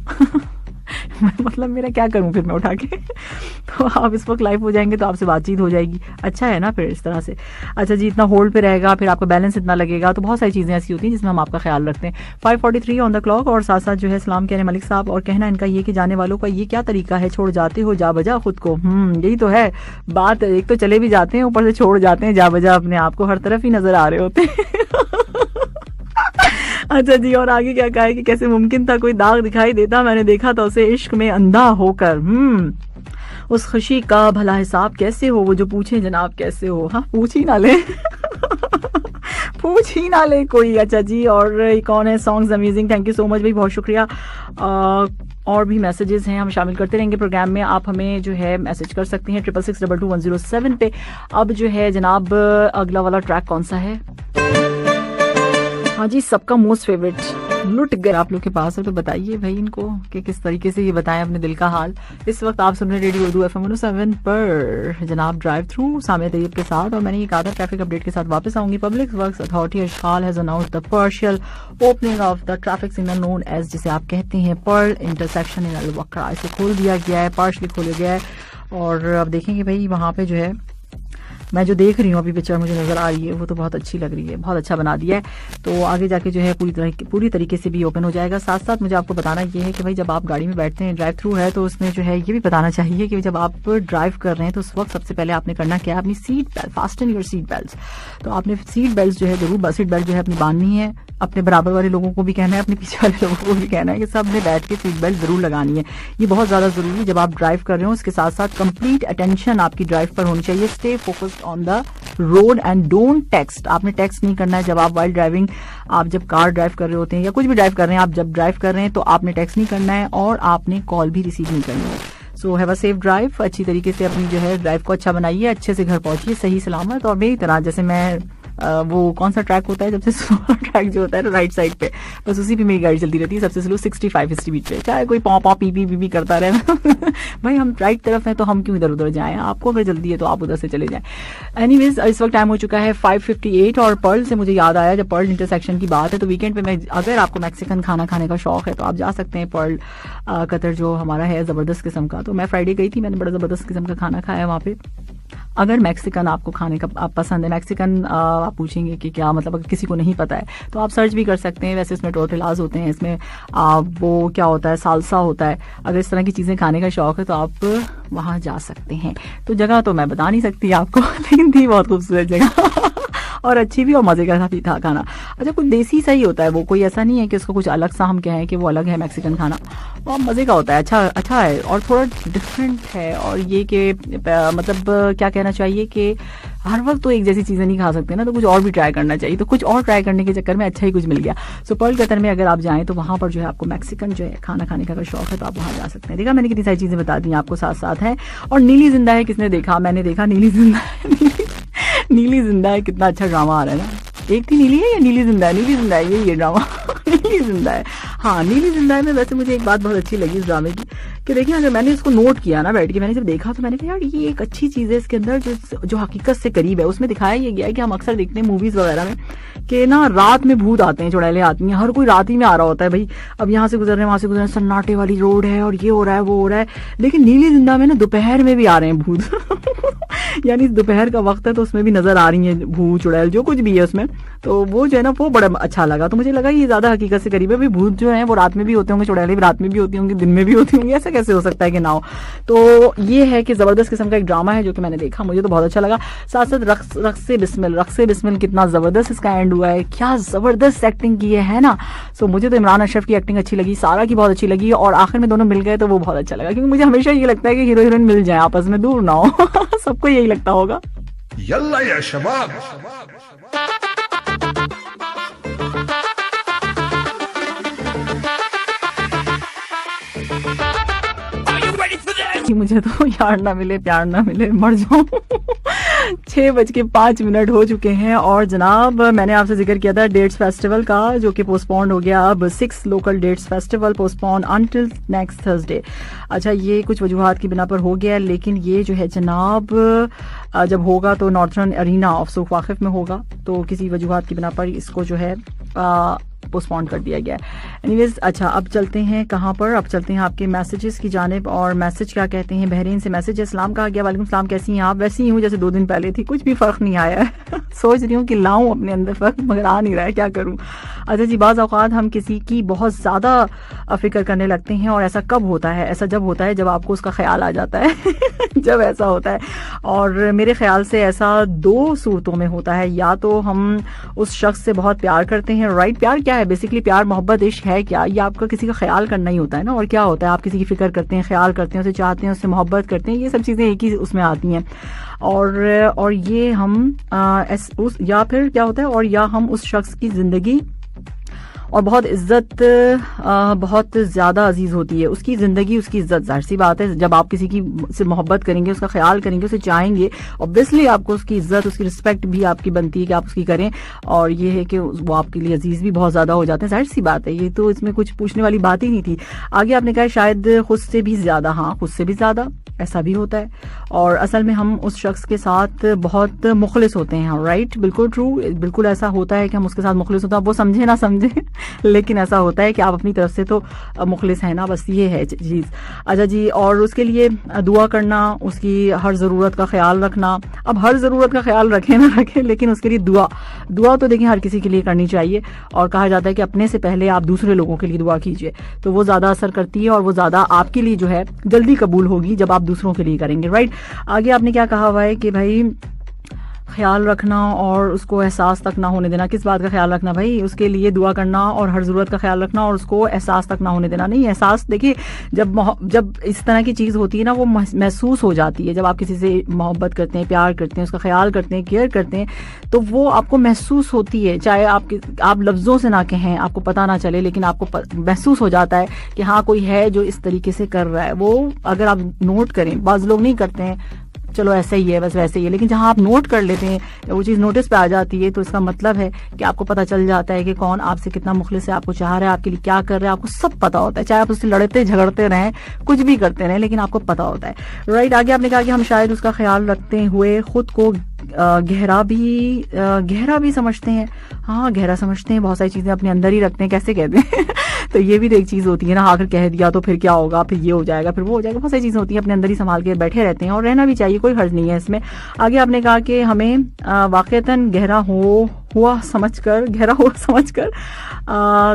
मतलब मेरा क्या करूं फिर मैं उठा के। तो आप इस वक्त लाइव हो जाएंगे तो आपसे बातचीत हो जाएगी, अच्छा है ना फिर इस तरह से। अच्छा जी, इतना होल्ड पे रहेगा, फिर आपका बैलेंस इतना लगेगा, तो बहुत सारी चीज़ें ऐसी होती हैं जिसमें हम आपका ख्याल रखते हैं। 5:43 ऑन द क्लॉक, और साथ साथ जो है सलाम कह रहे मलिक साहब, और कहना इनका ये कि जाने वालों का ये क्या तरीका है, छोड़ जाते हो जा बजा खुद को। यही तो है बात, एक तो चले भी जाते हैं, ऊपर से छोड़ जाते हैं जा बजा अपने आप को, हर तरफ ही नजर आ रहे होते हैं। अच्छा जी, और आगे क्या कहा है कि कैसे मुमकिन था कोई दाग दिखाई देता, मैंने देखा था उसे इश्क में अंधा होकर। उस खुशी का भला हिसाब कैसे हो, वो जो पूछे जनाब कैसे हो। हाँ पूछ ही ना ले। पूछ ही ना ले कोई। अच्छा जी, और कौन है, songs amazing, thank you so much भाई, बहुत शुक्रिया। और भी मैसेजेस हैं, हम शामिल करते रहेंगे प्रोग्राम में, आप हमें जो है मैसेज कर सकते हैं 66622107 पे। अब जो है जनाब अगला वाला ट्रैक कौन सा है। हाँ जी, सबका मोस्ट फेवरेट लुट गए आप लोग के पास है, तो बताइए भाई इनको कि किस तरीके से ये बताएं अपने दिल का हाल। इस वक्त आप सुन रहे रेडियो उर्दू FM 107 पर जनाब ड्राइव थ्रू सामिया तैयब के साथ, और मैंने ये कहा था ट्रैफिक अपडेट के साथ वापस आऊंगी। Public works authority Ashghal has announced the partial opening of the traffic signal known as, जिसे आप कहते हैं पर्ल इंटरसेक्शन इन अल-वक्रा, इसे खोल दिया गया है, पार्शली खोला गया है। और अब देखेंगे भाई वहाँ पे जो है, मैं जो देख रही हूँ अभी पिक्चर मुझे नजर आ रही है, वो तो बहुत अच्छी लग रही है, बहुत अच्छा बना दिया है। तो आगे जाके जो है पूरी तरीके से भी ओपन हो जाएगा। साथ साथ मुझे आपको बताना ये है कि भाई जब आप गाड़ी में बैठते हैं, ड्राइव थ्रू है, तो उसमें जो है ये भी बताना चाहिए कि जब आप ड्राइव कर रहे हैं तो उस वक्त सबसे पहले आपने करना क्या है, अपनी seat belt, fasten your seat belt. तो आपने सीट बेल्ट जो है जरूर, सीट बेल्ट जो है अपनी बांधनी है, अपने बराबर वाले लोगों को भी कहना है, अपने पीछे वाले लोगों को भी कहना है कि सब ने बैठ के सीट बेल्ट जरूर लगानी है। ये बहुत ज्यादा जरूरी है जब आप ड्राइव कर रहे हो। उसके साथ साथ कंप्लीट अटेंशन आपकी ड्राइव पर होनी चाहिए। Stay focused on the road and don't text. आपने टेक्स्ट नहीं करना है जब आप वाइल ड्राइविंग, आप जब कार ड्राइव कर रहे होते हैं या कुछ भी ड्राइव कर रहे हैं, आप जब ड्राइव कर रहे हैं तो आपने टेक्स्ट नहीं करना है और आपने कॉल भी रिसीव नहीं करनी है। So have a safe drive, अच्छी तरीके से अपनी जो है ड्राइव को अच्छा बनाइए, अच्छे से घर पहुंचिए सही सलामत। और मेरी तरह जैसे मैं वो कौन सा ट्रैक होता है सबसे स्लो ट्रैक जो होता है राइट साइड पे, बस उसी पे मेरी गाड़ी चलती रहती है सबसे स्लो 65 स्पीड पे, चाहे कोई पॉ पॉ पी पी पी करता रहे। भाई हम राइट तरफ हैं तो हम क्यों इधर उधर जाएं, आपको अगर जल्दी है तो आप उधर से चले जाएं। एनीवेज इस वक्त टाइम हो चुका है 5:58, और पर्ल से मुझे याद आया, जब पर्ल इंटरसेक्शन की बात है तो वीकेंड पे मैं, अगर आपको मैक्सिकन खाना खाने का शौक है तो आप जा सकते हैं पर्ल कतर जो हमारा है जबरदस्त किस्म का। तो मैं फ्राइडे गई थी, मैंने बड़ा जबरदस्त किस्म का खाना खाया वहाँ पे। अगर मैक्सिकन आपको खाने का आप पसंद है, मैक्सिकन आप पूछेंगे कि क्या मतलब, अगर किसी को नहीं पता है तो आप सर्च भी कर सकते हैं। वैसे इसमें टोर्टिलाज होते हैं, इसमें वो क्या होता है, सालसा होता है। अगर इस तरह की चीज़ें खाने का शौक है तो आप वहाँ जा सकते हैं। तो जगह तो मैं बता नहीं सकती आपको, लेकिन थी बहुत खूबसूरत जगह और अच्छी भी, और मजे का भी था खाना। अच्छा कुछ देसी सा ही होता है वो, कोई ऐसा नहीं है कि उसको कुछ अलग सा हम कहें कि वो अलग है मैक्सिकन खाना, और मजे का होता है, अच्छा है और थोड़ा डिफरेंट है। और ये कि मतलब क्या कहना चाहिए कि हर वक्त तो एक जैसी चीजें नहीं खा सकते ना, तो कुछ और भी ट्राई करना चाहिए। तो कुछ और ट्राई करने के चक्कर में अच्छा ही कुछ मिल गया। सो पर्ल कतर में अगर आप जाएं तो वहां पर जो है आपको मैक्सिकन जो है खाना खाने का अगर शौक है तो आप वहां जा सकते हैं। देखा मैंने कितनी सारी चीजें बता दी आपको, साथ साथ है। और नीली जिंदा है किसने देखा, मैंने देखा नीली जिंदा है। नीली जिंदा है, कितना अच्छा ड्रामा आ रहा है ना। एक थी नीली है या नीली जिंदा है, नीली जिंदा है ये ड्रामा। नीली जिंदा है, हाँ नीली जिंदा है में वैसे मुझे एक बात बहुत अच्छी लगी इस ड्रामे की कि देखिए अगर मैंने इसको नोट किया ना बैठ के, मैंने जब देखा तो मैंने कहा यार ये एक अच्छी चीज है इसके अंदर जो हकीकत से करीब है। उसमें दिखाया ये गया है कि हम अक्सर देखते हैं मूवीज वगैरह में कि ना रात में भूत आते हैं, चुड़ैलें आती हैं, हर कोई रात ही में आ रहा होता है भाई। अब यहाँ से गुजर रहे हैं, वहां से गुजर रहे हैं, सन्नाटे वाली रोड है और ये हो रहा है वो हो रहा है। लेकिन नीली जिंदा में ना दोपहर में भी आ रहे हैं भूत। यानी दोपहर का वक्त है तो उसमें भी नजर आ रही है भूत चुड़ैल जो कुछ भी है उसमें। तो वो जो है ना वो बड़ा अच्छा लगा। तो मुझे लगा ये ज्यादा हकीकत से करीब है भाई। भूत जो है वो रात में भी होते होंगे, चुड़ैलें भी रात में भी होती होंगी, दिन में भी होती होंगी, ऐसा कैसे हो सकता है कि ना हो। तो ये है कि जबरदस्त किस्म का एक ड्रामा है जो कि मैंने देखा, मुझे तो बहुत अच्छा लगा। साथ साथ रक्से बिस्मिल कितना जबरदस्त इसका एंड हुआ है, क्या जबरदस्त एक्टिंग की है ना। सो मुझे तो इमरान अशरफ की एक्टिंग अच्छी लगी, सारा की बहुत अच्छी लगी, और आखिर में दोनों मिल गए तो वो बहुत अच्छा लगा। क्योंकि मुझे हमेशा ये लगता है कि हीरो हीरोइन मिल जाए आपस में, दूर ना हो। सबको यही लगता होगा। यल्ला या शबाब। कि मुझे तो यार ना मिले प्यार ना मिले मर जाऊं। 6:05 हो चुके हैं और जनाब मैंने आपसे जिक्र किया था डेट्स फेस्टिवल का, जो कि पोस्टपोन्ड हो गया। अब 6 local dates festival postponed until next Thursday. अच्छा, ये कुछ वजूहात की बिना पर हो गया, लेकिन ये जो है जनाब जब होगा तो नॉर्थर्न अरीना ऑफ सूख वाकिफ में होगा, तो किसी वजूहात की बिना पर इसको जो है पोस्टपोन कर दिया गया। एनीवेज, अच्छा अब चलते हैं कहाँ पर, अब चलते हैं आपके मैसेजेस की जानिब। और मैसेज क्या कहते हैं, बहरीन से मैसेज है। सलाम कहा गया, वालेकुम सलाम, कैसी हैं आप? वैसी ही हूँ जैसे 2 दिन पहले थी, कुछ भी फ़र्क नहीं आया है। सोच रही हूँ कि लाऊं अपने अंदर फ़र्क, मगर आ नहीं रहा है, क्या करूँ। अच्छा जी, बाज़ औक़ात हम किसी की बहुत ज़्यादा फ़िक्र करने लगते हैं, और ऐसा कब होता है? ऐसा जब होता है जब आपको उसका ख्याल आ जाता है। जब ऐसा होता है, और मेरे ख्याल से ऐसा 2 सूरतों में होता है। या तो हम उस शख्स से बहुत प्यार करते हैं, राइट? प्यार क्या है बेसिकली? प्यार मोहब्बत इश्क है क्या? ये आपका किसी का ख्याल करना ही होता है ना। और क्या होता है, आप किसी की फिक्र करते हैं, ख्याल करते हैं, उसे चाहते हैं, उससे मोहब्बत करते हैं, ये सब चीज़ें एक ही उसमें आती हैं। और ये हम या फिर क्या होता है, और या हम उस शख्स की ज़िंदगी और बहुत इज्जत बहुत ज़्यादा अजीज़ होती है, उसकी ज़िंदगी, उसकी इज्जत। जाहिर सी बात है, जब आप किसी की से मोहब्बत करेंगे, उसका ख्याल करेंगे, उसे चाहेंगे, ऑब्वियसली आपको उसकी इज्जत, उसकी रिस्पेक्ट भी आपकी बनती है कि आप उसकी करें। और ये है कि वो आपके लिए अजीज़ भी बहुत ज़्यादा हो जाते हैं, जाहिर सी बात है, ये तो इसमें कुछ पूछने वाली बात ही नहीं थी। आगे आपने कहा शायद खुद से भी ज़्यादा, हाँ खुद से भी ज़्यादा, ऐसा भी होता है। और असल में हम उस शख्स के साथ बहुत मुखलिस होते हैं, राइट? बिल्कुल ट्रू, बिल्कुल ऐसा होता है कि हम उसके साथ मुखलिस होते हैं। वो समझे ना समझे, लेकिन ऐसा होता है कि आप अपनी तरफ से तो मुखलिस है ना, बस ये है चीज़। अच्छा जी, और उसके लिए दुआ करना, उसकी हर ज़रूरत का ख्याल रखना। अब हर ज़रूरत का ख्याल रखें ना रखें, लेकिन उसके लिए दुआ तो देखिए हर किसी के लिए करनी चाहिए। और कहा जाता है कि अपने से पहले आप दूसरे लोगों के लिए दुआ कीजिए, तो वो ज़्यादा असर करती है और वो ज़्यादा आपके लिए जो है जल्दी कबूल होगी जब आप दूसरों के लिए करेंगे, राइट? आगे आपने क्या कहा हुआ है कि भाई ख्याल रखना और उसको एहसास तक ना होने देना। किस बात का ख्याल रखना भाई? उसके लिए दुआ करना और हर ज़रूरत का ख्याल रखना और उसको एहसास तक ना होने देना। नहीं, एहसास देखिए जब इस तरह की चीज़ होती है ना, वो महसूस हो जाती है। जब आप किसी से मोहब्बत करते हैं, प्यार करते हैं, उसका ख्याल करते हैं, केयर करते हैं, तो वो आपको महसूस होती है। चाहे आप लफ्ज़ों से ना कहें, आपको पता ना चले, लेकिन आपको महसूस हो जाता है कि हाँ कोई है जो इस तरीके से कर रहा है। वो अगर आप नोट करें, बाज़ लोग नहीं करते हैं, चलो ऐसा ही है, बस वैसे ही है, लेकिन जहां आप नोट कर लेते हैं, वो चीज़ नोटिस पे आ जाती है, तो इसका मतलब है कि आपको पता चल जाता है कि कौन आपसे कितना मुखलिस है, आपको चाह रहा है, आपके लिए क्या कर रहा है, आपको सब पता होता है। चाहे आप उससे लड़ते झगड़ते रहें, कुछ भी करते रहें, लेकिन आपको पता होता है, राइट? आगे आपने कहा कि हम शायद उसका ख्याल रखते हुए खुद को गहरा भी समझते हैं। हाँ, गहरा समझते हैं, बहुत सारी चीज़ें अपने अंदर ही रखते हैं, कैसे कहते हैं। तो ये भी तो एक चीज़ होती है ना, आकर कह दिया तो फिर क्या होगा, फिर ये हो जाएगा, फिर वो हो जाएगा, बहुत सारी चीज़ें होती हैं, अपने अंदर ही संभाल के बैठे रहते हैं, और रहना भी चाहिए, कोई हर्ज नहीं है इसमें। आगे आपने कहा कि हमें वाक़तन गहरा हुआ समझकर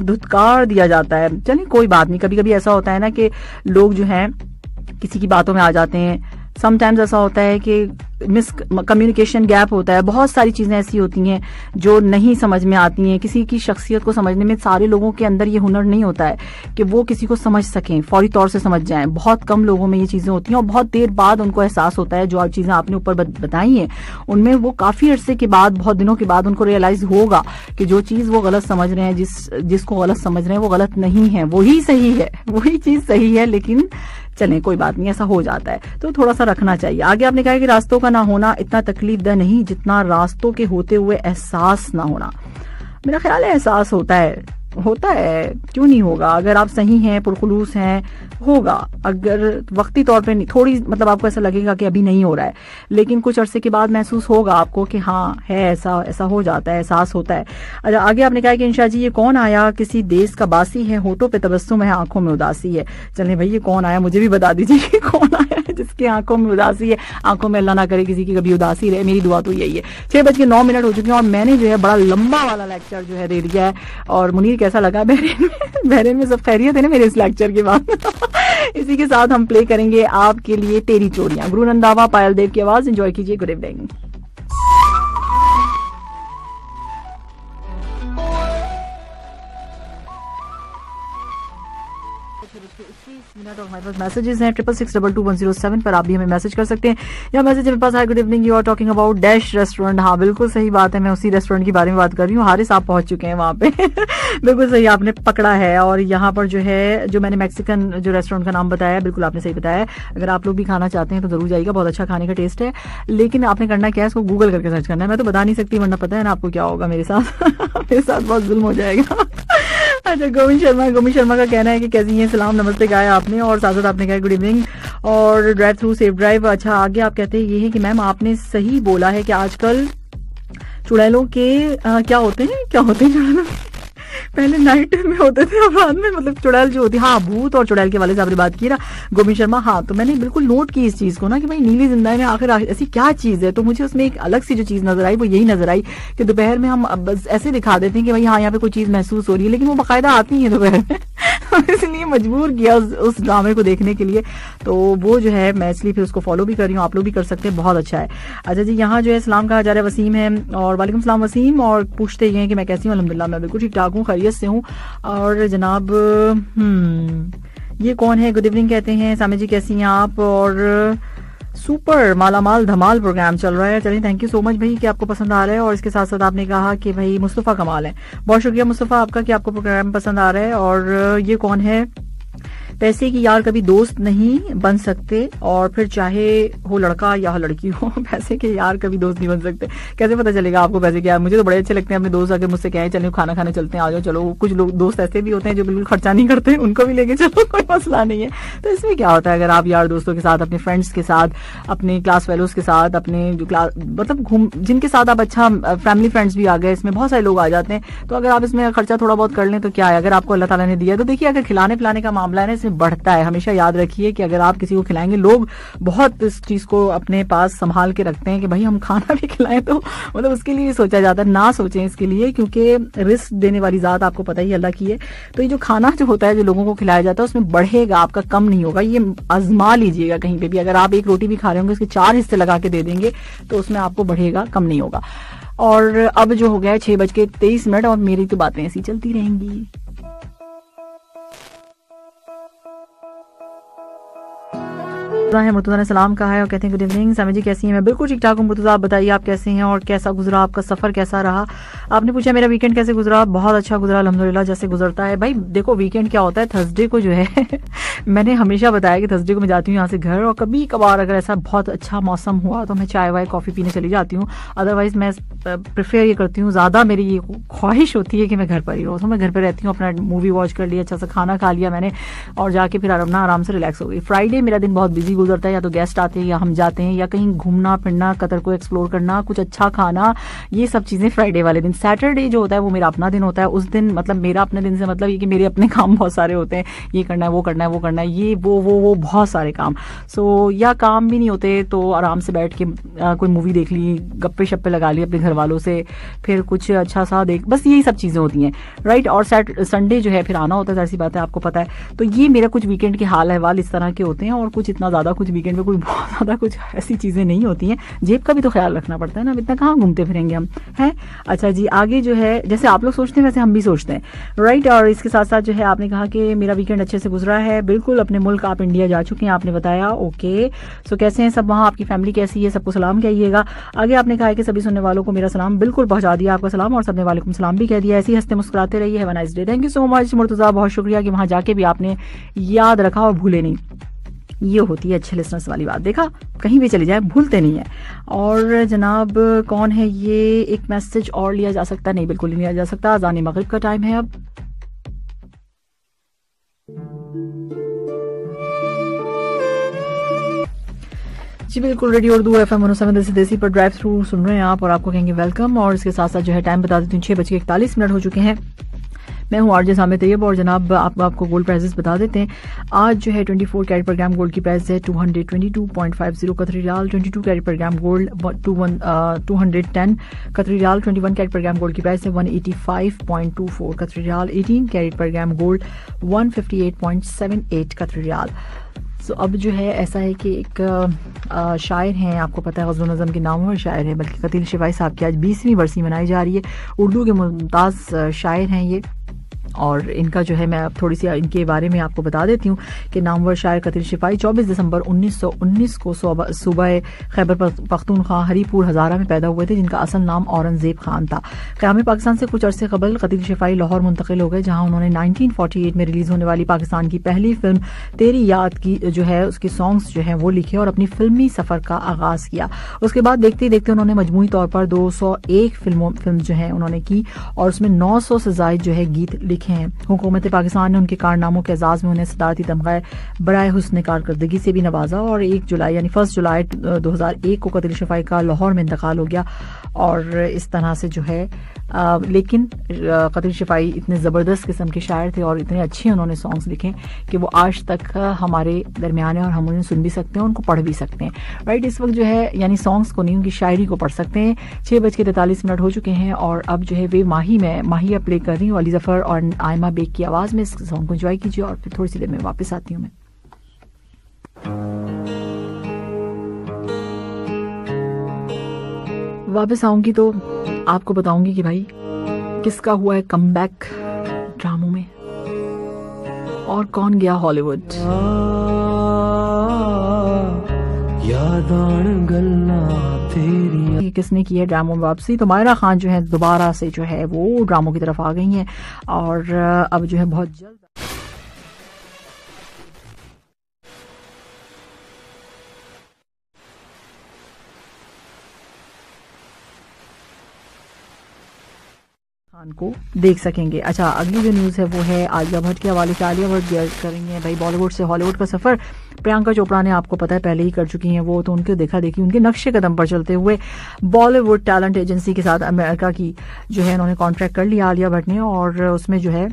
धुतकार दिया जाता है। चलिए कोई बात नहीं, कभी कभी ऐसा होता है ना कि लोग जो हैं किसी की बातों में आ जाते हैं। समटाइम्स ऐसा होता है कि मिस कम्युनिकेशन गैप होता है, बहुत सारी चीज़ें ऐसी होती हैं जो नहीं समझ में आती हैं। किसी की शख्सियत को समझने में सारे लोगों के अंदर ये हुनर नहीं होता है कि वो किसी को समझ सकें, फौरी तौर से समझ जाएं। बहुत कम लोगों में ये चीज़ें होती हैं, और बहुत देर बाद उनको एहसास होता है। जो चीज़ें आपने ऊपर बताई हैं उनमें वो काफ़ी अरसे के बाद, बहुत दिनों के बाद उनको रियलाइज़ होगा कि जो चीज़ वो गलत समझ रहे हैं, जिसको गलत समझ रहे हैं, वो गलत नहीं है, वही सही है, वही चीज़ सही है। लेकिन चलें कोई बात नहीं, ऐसा हो जाता है, तो थोड़ा सा रखना चाहिए। आगे आपने कहा कि रास्तों का ना होना इतना तकलीफ दह नहीं जितना रास्तों के होते हुए एहसास ना होना। मेरा ख्याल है एहसास होता है, क्यों नहीं होगा? अगर आप सही हैं, पुरखुलूस हैं, होगा। अगर वक्ती तौर पे थोड़ी मतलब आपको ऐसा लगेगा कि अभी नहीं हो रहा है, लेकिन कुछ अरसे के बाद महसूस होगा आपको कि हाँ है, ऐसा हो जाता है, एहसास होता है। अच्छा, आगे आपने कहा कि इंशा जी ये कौन आया, किसी देश का बासी है, होठों पे तबस्सुम है, आंखों में उदासी है। चलें भाई, ये कौन आया, मुझे भी बता दीजिए कि कौन आया है जिसकी आंखों में उदासी है। आंखों में अल्लाह ना करे किसी की कभी उदासी रहे, मेरी दुआ तो यही है। 6:09 हो चुके हैं और मैंने जो है बड़ा लंबा वाला लेक्चर जो है दे दिया है। और मुनीर कैसा लगा बहरीन में सब खैरियत है ना मेरे इस लेक्चर के बाद? इसी के साथ हम प्ले करेंगे आपके लिए तेरी चोरियां, गुरु रंधावा, पायल देव की आवाज। एंजॉय कीजिए। Good evening. मिनट और हमारे पास मैसेजेस हैं 66622107 पर। आप भी हमें मैसेज कर सकते हैं या मैसेज मेरे पास है, good evening, you are talking about dash restaurant. हाँ बिल्कुल सही बात है, मैं उसी रेस्टोरेंट के बारे में बात कर रही हूँ। हारिस आप पहुंच चुके हैं वहां पे बिल्कुल सही आपने पकड़ा है। और यहाँ पर जो है, जो मैंने मैक्सिकन जो रेस्टोरेंट का नाम बताया, बिल्कुल आपने सही बताया। अगर आप लोग भी खाना चाहते हैं तो जरूर जाइएगा, बहुत अच्छा खाने का टेस्ट है। लेकिन आपने करना क्या है, इसको गूगल करके सर्च करना है। मैं तो बता नहीं सकती, वरना पता है ना आपको क्या होगा मेरे साथ मेरे साथ बहुत जुल्म हो जाएगा अच्छा, गोविंद शर्मा का कहना है कि कैसी है, सलाम नमस्ते गाया आपने, और साथ साथ आपने कहा गुड इवनिंग और ड्राइव थ्रू सेफ ड्राइव। अच्छा, आगे आप कहते हैं ये है कि मैम आपने सही बोला है कि आजकल चुड़ैलों के क्या होते हैं चुड़ैलों पहले नाइट में होते थे, अब रात में, मतलब चुड़ैल जो होती है। हाँ, भूत और चुड़ैल के वाले से आपने बात की ना गोविंद शर्मा। हाँ, तो मैंने बिल्कुल नोट की इस चीज को ना कि भाई नीली जिंदा में आखिर ऐसी क्या चीज है। तो मुझे उसमें एक अलग सी जो चीज नजर आई वो यही नजर आई कि दोपहर में हम बस ऐसे दिखा देते हैं कि भाई हाँ यहाँ पे कोई चीज महसूस हो रही है, लेकिन वो बाकायदा आती है दोपहर में इसलिए मजबूर किया उस ड्रामे को देखने के लिए। तो वो जो है मैं इसलिए फिर उसको फॉलो भी कर रही हूँ, आप लोग भी कर सकते हैं, बहुत अच्छा है। अच्छा जी, यहाँ जो है सलाम कहा जा रहा है, वसीम है, और वालेकुम सलाम वसीम, और पूछते ये हैं कि मैं कैसी हूँ। अल्हम्दुलिल्लाह मैं बिल्कुल ठीक ठाक हूँ, खैरियत से हूँ। और जनाब ये कौन है, गुड इवनिंग कहते हैं, सामी जी कैसी हैं आप, और सुपर मालामाल धमाल प्रोग्राम चल रहा है। चलिए, थैंक यू सो मच भाई कि आपको पसंद आ रहा है। और इसके साथ साथ आपने कहा कि भाई मुस्तफ़ा कमाल है, बहुत शुक्रिया मुस्तफ़ा आपका कि आपको प्रोग्राम पसंद आ रहा है। और ये कौन है, पैसे की यार कभी दोस्त नहीं बन सकते, और फिर चाहे हो लड़का या लड़की हो पैसे के यार कभी दोस्त नहीं बन सकते। कैसे पता चलेगा आपको पैसे के यार? मुझे तो बड़े अच्छे लगते हैं अपने दोस्त, अगर मुझसे कहें चलो खाना खाने चलते हैं, आ जाओ चलो। कुछ लोग दोस्त ऐसे भी होते हैं जो बिल्कुल खर्चा नहीं करते, उनको भी लेके चलो, कोई मसला नहीं है। तो इसमें क्या होता है, अगर आप यार दोस्तों के साथ, अपने फ्रेंड्स के साथ, अपने क्लास फेलोज के साथ, अपने जो क्लास मतलब जिनके साथ आप अच्छा, फैमिली फ्रेंड्स भी आ गए, इसमें बहुत सारे लोग आ जाते हैं। तो अगर आप इसमें खर्चा थोड़ा बहुत कर लें तो क्या है, अगर आपको अल्लाह ताला ने दिया तो देखिए, अगर खिलाने पिलाने का मामला है ना, इसमें बढ़ता है। हमेशा याद रखिए कि अगर आप किसी को खिलाएंगे, लोग बहुत इस चीज को अपने पास संभाल के रखते हैं कि भाई हम खाना भी खिलाएं, तो मतलब उसके लिए सोचा जाता है। ना सोचें इसके लिए, क्योंकि रिस्क देने वाली जात आपको पता ही अल्लाह की है। तो ये जो खाना जो होता है, जो लोगों को खिलाया जाता है, उसमें बढ़ेगा, आपका कम नहीं होगा। ये आजमा लीजिएगा कहीं पे भी, अगर आप एक रोटी भी खा रहे होंगे उसके 4 हिस्से लगा के दे देंगे तो उसमें आपको बढ़ेगा, कम नहीं होगा। और अब जो हो गया है 6:23 और मेरी तो बातें ऐसी चलती रहेंगी। है मुर्तजा ने सलाम कहा है और कहते हैं गुड इवनिंग सामी जी कैसी हैं? मैं बिल्कुल ठीक ठाक हूँ मुर्तजा, आप बताइए आप कैसे हैं और कैसा गुजरा आपका सफर, कैसा रहा? आपने पूछा मेरा वीकेंड कैसे गुजरा? बहुत अच्छा गुजरा अल्हम्दुलिल्लाह, जैसे गुजरता है भाई। देखो वीकेंड क्या होता है, थर्सडे को जो है मैंने हमेशा बताया कि थर्सडे को मैं जाती हूँ यहाँ से घर, और कभी कभार अगर ऐसा बहुत अच्छा मौसम हुआ तो मैं चाय वाय कॉफी पीने चली जाती हूँ। अदरवाइज मैं प्रेफर ये करती हूँ, ज्यादा मेरी ये ख्वाहिश होती है कि मैं घर पर ही रहूँ। तो मैं घर पर रहती हूँ, अपना मूवी वॉच कर लिया, अच्छा सा खाना खा लिया मैंने, और जाके फिर आराम से रिलैक्स हो गई। फ्राइडे मेरा दिन बहुत बिजी गुजरता है, या तो गेस्ट आते हैं या हम जाते हैं, या कहीं घूमना फिरना, कतर को एक्सप्लोर करना, कुछ अच्छा खाना, ये सब चीजें फ्राइडे वाले दिन। सैटरडे जो होता है वो मेरा अपना दिन होता है। उस दिन मतलब मेरा अपने दिन से मतलब ये कि मेरे अपने काम बहुत सारे होते हैं, ये करना है वो करना है वो करना है, ये वो बहुत सारे काम। सो या काम भी नहीं होते तो आराम से बैठ के कोई मूवी देख ली, गप्पे शप्पे लगा ली अपने घर वालों से, फिर कुछ अच्छा सा देख, बस यही सब चीजें होती हैं, राइट। और संडे जो है फिर आना होता है, ऐसी बात है, आपको पता है। तो ये मेरा कुछ वीकेंड के हाल अहवाल इस तरह के होते हैं, और कुछ इतना ज्यादा कुछ वीकेंड में कोई बहुत ज्यादा कुछ ऐसी चीजें नहीं होती हैं। जेब का भी तो ख्याल रखना पड़ता है ना, इतना कहाँ घूमते फिरेंगे हम, हैं। अच्छा जी, आगे जो है जैसे आप लोग सोचते हैं वैसे हम भी सोचते हैं, राइट। और इसके साथ साथ जो है आपने कहा कि मेरा वीकेंड अच्छे से गुजरा है, बिल्कुल। अपने मुल्क आप इंडिया जा चुके हैं, आपने बताया, ओके। सो कैसे हैं सब वहाँ, आपकी फैमिली कैसी है, सबको सलाम कहिएगा। आगे आपने कहा कि सभी सुनने वालों को मेरा सलाम, बिल्कुल पहुंचा दिया आपका सलाम, और सबने वालेकुम सलाम भी कह दिया। ऐसे ही हंसते मुस्कुराते रहिए, have a nice day. Thank you so much Murtaza, बहुत शुक्रिया कि वहां जाके भी आपने याद रखा और भूले नहीं। ये होती है अच्छे लिसनर्स वाली बात, देखा कहीं भी चली जाए भूलते नहीं है। और जनाब कौन है ये, एक मैसेज और लिया जा सकता? नहीं, बिल्कुल नहीं लिया जा सकता, अज़ान मगरिब का टाइम है अब। जी बिल्कुल, रेडियो उर्दू FM 107 देसी पर ड्राइव थ्रू सुन रहे हैं आप, और आपको कहेंगे वेलकम। और इसके साथ साथ जो है टाइम बता देती हूँ, 6:41 हो चुके हैं। मैं हूँ आरजे सामे तैयब, और जनाब आपको गोल्ड प्राइजेस बता देते हैं। आज जो है 24 कैरेट पर ग्राम गोल्ड की प्राइस है 222.50 कतरी रियाल। 22 कैरेट पर ग्राम गोल्ड 210 कतरी रियाल। 21 कैरेट पर ग्राम गोल्ड की प्राइस है 185.24 कतरी रियाल। 18 कैरेट पर ग्राम गोल्ड 158.78 कतरी रियाल। सो अब जो है ऐसा है कि एक शायर हैं, आपको पता है गज़ल नज़म के नाम और शायर है, बल्कि कतील शिवाई साहब की आज 20वीं बरसी मनाई जा रही है। उर्दू के मुमताज़ शायर हैं ये, और इनका जो है मैं अब थोड़ी सी इनके बारे में आपको बता देती हूँ कि नामवर शायर कतिल शिफाई 24 दिसंबर 1919 को सूबा खैबर पख्तूनख्वा हरीपुर हज़ारा में पैदा हुए थे, जिनका असल नाम औरंगजेब खान था। क़याम पाकिस्तान से कुछ अरसे कबल कतिल शिफाई लाहौर मुंतकिल हो गए, जहाँ उन्होंने 1948 में रिलीज होने वाली पाकिस्तान की पहली फिल्म तेरी याद की जो है उसके सॉन्ग्स जो है वो लिखे और अपनी फिल्मी सफर का आगाज किया। उसके बाद देखते ही देखते उन्होंने मजमूई तौर पर 201 फिल्म जो है उन्होंने की और उसमें 900 से ज्यादा जो है गीत लिखे हैं। हुकूमत पाकिस्तान ने उनके कारनामों के एजाज में उन्हें सदारती तमगा बराए हुस्न कारकर्दगी से भी नवाजा और 1 जुलाई 2001 को कतिल शिफाई का लाहौर में इंतकाल हो गया। और इस तरह से जो है लेकिन कतिल शिफाई इतने ज़बरदस्त किस्म के शायर थे और इतने अच्छे उन्होंने सॉन्ग्स लिखे कि वो आज तक हमारे दरमियान है और हम उन्हें सुन भी सकते हैं, उनको पढ़ भी सकते हैं। राइट, इस वक्त जो है यानी सॉन्ग्स को नहीं, उनकी शायरी को पढ़ सकते हैं। 6:43 हो चुके हैं और अब जो है वे माहिया प्ले कर रही हूँ अली जफर और आयमा बेग की आवाज़ में। इस सॉन्ग को एंजॉय कीजिए और फिर थोड़ी सी देर में वापस आती हूँ मैं। वापस आऊंगी तो आपको बताऊंगी कि भाई किसका हुआ है कमबैक ड्रामों में और कौन गया हॉलीवुड। किसने की है ड्रामों में वापसी, तो मायरा खान जो है दोबारा से जो है वो ड्रामों की तरफ आ गई हैं और अब जो है बहुत जल्द खान को देख सकेंगे। अच्छा, अगली जो न्यूज़ है वो है आलिया भट्ट के हवाले से। आलिया भट्ट करेंगे भाई बॉलीवुड से हॉलीवुड का सफर। प्रियंका चोपड़ा ने आपको पता है पहले ही कर चुकी हैं वो, तो उनके देखा देखी उनके नक्शे कदम पर चलते हुए बॉलीवुड टैलेंट एजेंसी के साथ अमेरिका की जो है उन्होंने कॉन्ट्रैक्ट कर लिया आलिया भट्ट ने, और उसमें जो है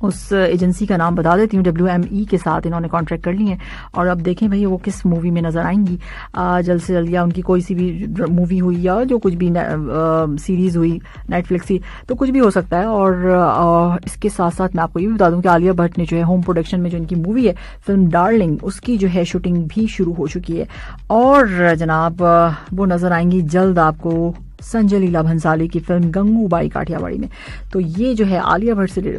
उस एजेंसी का नाम बता देती हूँ, WME के साथ इन्होंने कॉन्ट्रैक्ट कर ली है। और अब देखें भाई वो किस मूवी में नजर आएंगी जल्द से जल्द, या उनकी कोई सी भी मूवी हुई या जो कुछ भी सीरीज हुई नेटफ्लिक्स की, तो कुछ भी हो सकता है। और इसके साथ साथ मैं आपको ये भी बता दूं कि आलिया भट्ट ने जो है होम प्रोडक्शन में जो इनकी मूवी है फिल्म डार्लिंग, उसकी जो है शूटिंग भी शुरू हो चुकी है और जनाब वो नजर आएंगी जल्द आपको संजय लीला भंसाली की फिल्म गंगूबाई काठियावाड़ी में। तो ये जो है आलिया भट्ट से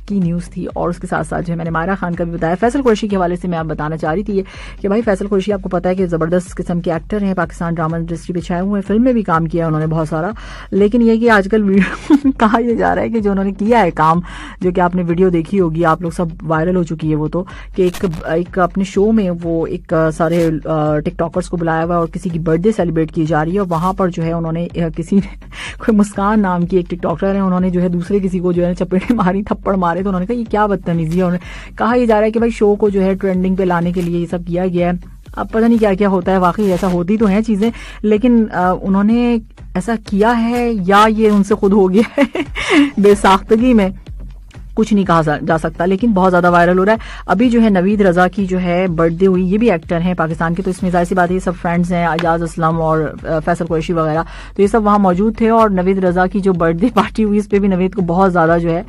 की न्यूज़ थी। और उसके साथ साथ जो है मैंने मायरा खान का भी बताया। फैसल कुरैशी के हवाले से मैं आप बताना चाह रही थी कि भाई फैसल कुरैशी आपको पता है कि ज़बरदस्त किस्म के एक्टर हैं, पाकिस्तान ड्रामा इंडस्ट्री पे छाए हुए हैं, फिल्म में भी काम किया उन्होंने बहुत सारा। लेकिन ये कि आजकल कहा यह जा रहा है कि जो उन्होंने किया है काम, जो कि आपने वीडियो देखी होगी, आप लोग सब वायरल हो चुकी है वो, तो कि एक अपने शो में वो एक सारे टिकटॉकर्स को बुलाया हुआ और किसी की बर्थडे सेलिब्रेट की जा रही है और वहां पर जो है उन्होंने किसी कोई मुस्कान नाम की एक टिकटॉकर है, उन्होंने जो है दूसरे किसी को जो है चपेटे मारी, थप्पड़ मारे। तो उन्होंने कहा ये क्या बदतमीजी है। उन्होंने कहा यह जा रहा है कि भाई शो को जो है ट्रेंडिंग पे लाने के लिए ये सब किया गया है। अब पता नहीं क्या क्या होता है, वाकई ऐसा होती तो हैं चीजें, लेकिन उन्होंने ऐसा किया है या ये उनसे खुद हो गया है बेसाख्तगी में, कुछ नहीं कहा जा सकता, लेकिन बहुत ज्यादा वायरल हो रहा है। अभी जो है नवीद रजा की जो है बर्थडे हुई, ये भी एक्टर हैं पाकिस्तान के, तो इसमें जाहिर सी बात है ये सब फ्रेंड्स हैं, एजाज असलम और फैसल कुरैशी वगैरह, तो ये सब वहां मौजूद थे। और नवीद रजा की जो बर्थडे पार्टी हुई इस पे भी नवीद को बहुत ज्यादा जो है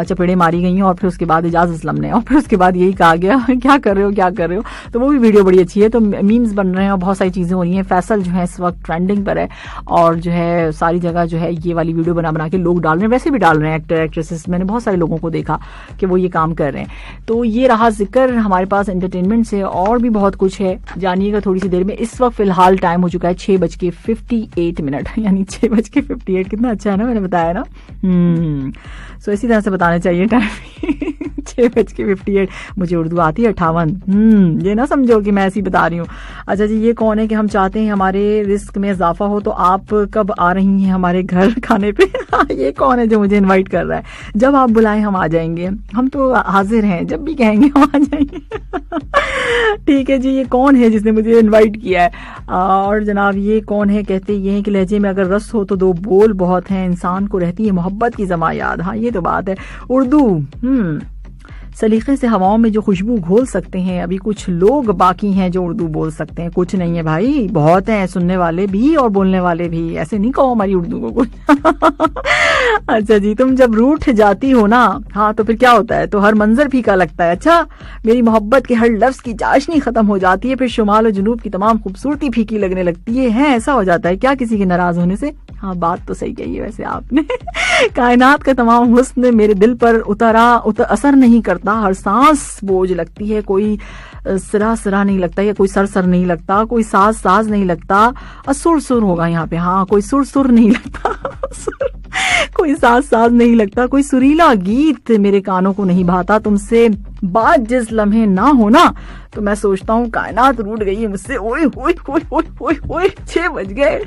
चपेड़े मारी गई हैं और फिर उसके बाद एजाज असलम ने, और फिर उसके बाद यही कहा गया क्या कर रहे हो। तो वो भी वीडियो बड़ी अच्छी है, तो मीम्स बन रहे हैं और बहुत सारी चीजें हो रही हैं। फैसल जो है इस वक्त ट्रेंडिंग पर है और जो है सारी जगह जो है ये वाली वीडियो बना के लोग डाल रहे हैं, वैसे भी डाल रहे हैं एक्टर एक्ट्रेसेस। मैंने बहुत सारे लोगों को देखा कि वो ये काम कर रहे हैं। तो ये रहा जिक्र हमारे पास एंटरटेनमेंट से, और भी बहुत कुछ है, जानिएगा थोड़ी सी देर में। इस वक्त फिलहाल टाइम हो चुका है 6:58, यानी 6:58। कितना अच्छा है ना, मैंने बताया ना। सो इसी तरह से बताना चाहिए टाइम 6:58। मुझे उर्दू आती है 58। ये ना समझो कि मैं ऐसी बता रही हूँ। अच्छा जी, ये कौन है कि हम चाहते हैं हमारे रिस्क में इजाफा हो, तो आप कब आ रही हैं हमारे घर खाने पे ये कौन है जो मुझे इनवाइट कर रहा है? जब आप बुलाएं हम आ जाएंगे, हम तो हाजिर हैं, जब भी कहेंगे हम आ जाएंगे ठीक है जी, ये कौन है जिसने मुझे इनवाइट किया है? और जनाब ये कौन है? कहते ये हैं कि लहजे में अगर रस हो तो दो बोल बहुत हैं, इंसान को रहती है मोहब्बत की जमा याद। हाँ ये तो बात है। उर्दू सलीके से हवाओं में जो खुशबू घोल सकते हैं, अभी कुछ लोग बाकी हैं जो उर्दू बोल सकते हैं। कुछ नहीं है भाई, बहुत हैं सुनने वाले भी और बोलने वाले भी। ऐसे नहीं कहो हमारी उर्दू को कुछ अच्छा जी, तुम जब रूठ जाती हो ना, हाँ तो फिर क्या होता है? तो हर मंजर फीका लगता है। अच्छा, मेरी मोहब्बत के हर लफ्ज की चाशनी खत्म हो जाती है, फिर शुमाल और जुनूब की तमाम खूबसूरती फीकी लगने लगती है। ऐसा हो जाता है क्या किसी के नाराज होने से? हाँ बात तो सही कही है वैसे आपने कायनात का तमाम हुस्न मेरे दिल पर असर नहीं करता, हर सांस बोझ लगती है, कोई सिरा नहीं लगता, या कोई सर नहीं लगता, कोई साज नहीं लगता, सुर होगा यहाँ पे, हाँ कोई सुर नहीं लगता, कोई साज नहीं लगता, कोई सुरीला गीत मेरे कानों को नहीं भाता, तुमसे बात जिस लम्हे ना होना तो मैं सोचता हूँ कायनात रूठ गई है मुझसे। ओए ओए ओए ओए ओए 6 बज गए,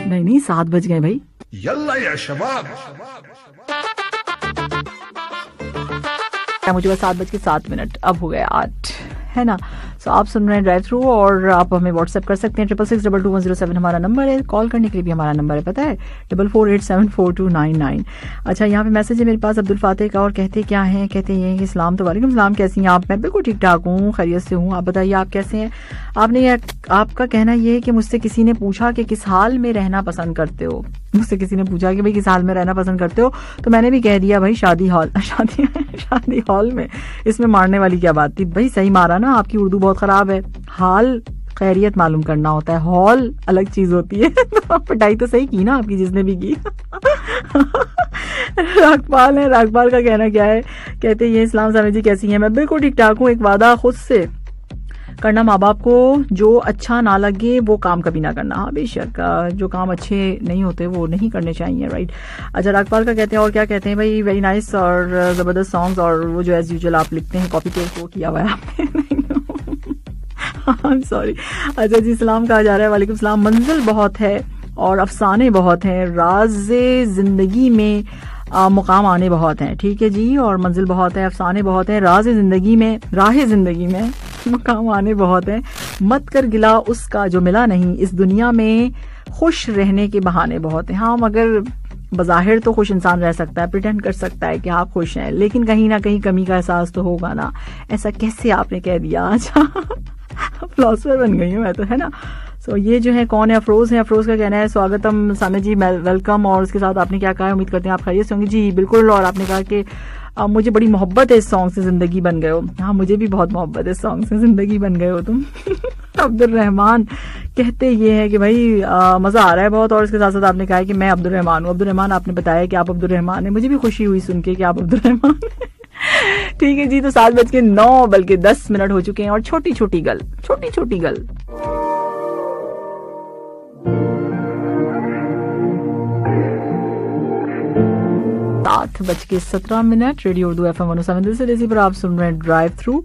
नहीं 7 बज गए भाई। यल्ला या शबाब। मुझे 7:07, अब हो गए 8, है ना। सो आप सुन रहे हैं ड्राइव थ्रू, और आप हमें व्हाट्सएप कर सकते हैं 66622107 हमारा नंबर है। कॉल करने के लिए भी हमारा नंबर है, पता है 44874299। अच्छा, यहाँ पे मैसेज है मेरे पास अब्दुल फातेह का, और कहते क्या हैं, कहते हैं कि इस्लाम तो वालेकुम सलाम, कैसी हैं आप? मैं बिल्कुल ठीक ठाक हूँ, खैरियत से हूँ, आप बताइए आप कैसे हैं? आपका कहना यह है कि मुझसे किसी ने पूछा कि किस हाल में रहना पसंद करते हो, मुझसे किसी ने पूछा कि भाई किस हाल में रहना पसंद करते हो, तो मैंने भी कह दिया भाई शादी हॉल में। इसमें मारने वाली क्या बात थी भाई? सही मारा ना, आपकी उर्दू बहुत खराब है। हाल खैरियत मालूम करना होता है, हॉल अलग चीज होती है। पिटाई तो सही की ना आपकी, जिसने भी की। रागपाल का कहना क्या है, कहते ये इस्लाम सामी जी कैसी हैं? मैं बिल्कुल ठीक ठाक हूँ। एक वादा खुद से करना, माँ बाप को जो अच्छा ना लगे वो काम कभी ना करना। हाँ बेशक, जो काम अच्छे नहीं होते वो नहीं करने चाहिए, राइट। अच्छा, रागपाल का कहते हैं, और क्या कहते हैं भाई, वेरी नाइस और जबरदस्त सॉन्ग्स, और वो जो एज यूजुअल आप लिखते हैं कॉपी पेस्ट वो किया हुआ है आपने। सॉरी। अच्छा जी, सलाम कहा जा रहा है, वालेकुम सलाम। मंजिल बहुत है और अफसाने बहुत हैं, राज़े जिंदगी में मुकाम आने बहुत हैं। ठीक है जी, और मंजिल बहुत है, अफसाने बहुत हैं, राहे जिंदगी में मुकाम आने बहुत हैं। मत कर गिला उसका जो मिला नहीं, इस दुनिया में खुश रहने के बहाने बहुत हैं। हाँ, मगर बज़ाहिर तो खुश इंसान रह सकता है, प्रिटेंड कर सकता है कि आप खुश हैं, लेकिन कहीं ना कहीं कमी का एहसास तो होगा ना। ऐसा कैसे आपने कह दिया? अच्छा, फिलोसफर बन गई हूँ मैं तो, है ना। सो ये जो है कौन है? अफरोज है। अफरोज का कहना है स्वागतम सामे जी, वेलकम। और उसके साथ आपने क्या कहा है, उम्मीद करते हैं आप खैरियत से होंगे। जी बिल्कुल, और आपने कहा कि मुझे बड़ी मोहब्बत है इस सॉन्ग से, जिंदगी बन गए हो। हाँ, मुझे भी बहुत मोहब्बत है इस सॉन्ग से, जिंदगी बन गए हो तुम। अब्दुल रहमान कहते ये है कि भाई मजा आ रहा है बहुत, और इसके साथ साथ आपने कहा है कि मैं अब्दुल रहमान हूँ। अब्दुल रहमान आपने बताया कि आप अब्दुल रहमान है, मुझे भी खुशी हुई सुन के कि आप अब्दुल रहमान है। ठीक है जी, तो 7:09 बल्कि 10 मिनट हो चुके हैं, और छोटी छोटी गल 7:17 रेडियो उर्दू FM 107 पर आप सुन रहे हैं ड्राइव थ्रू।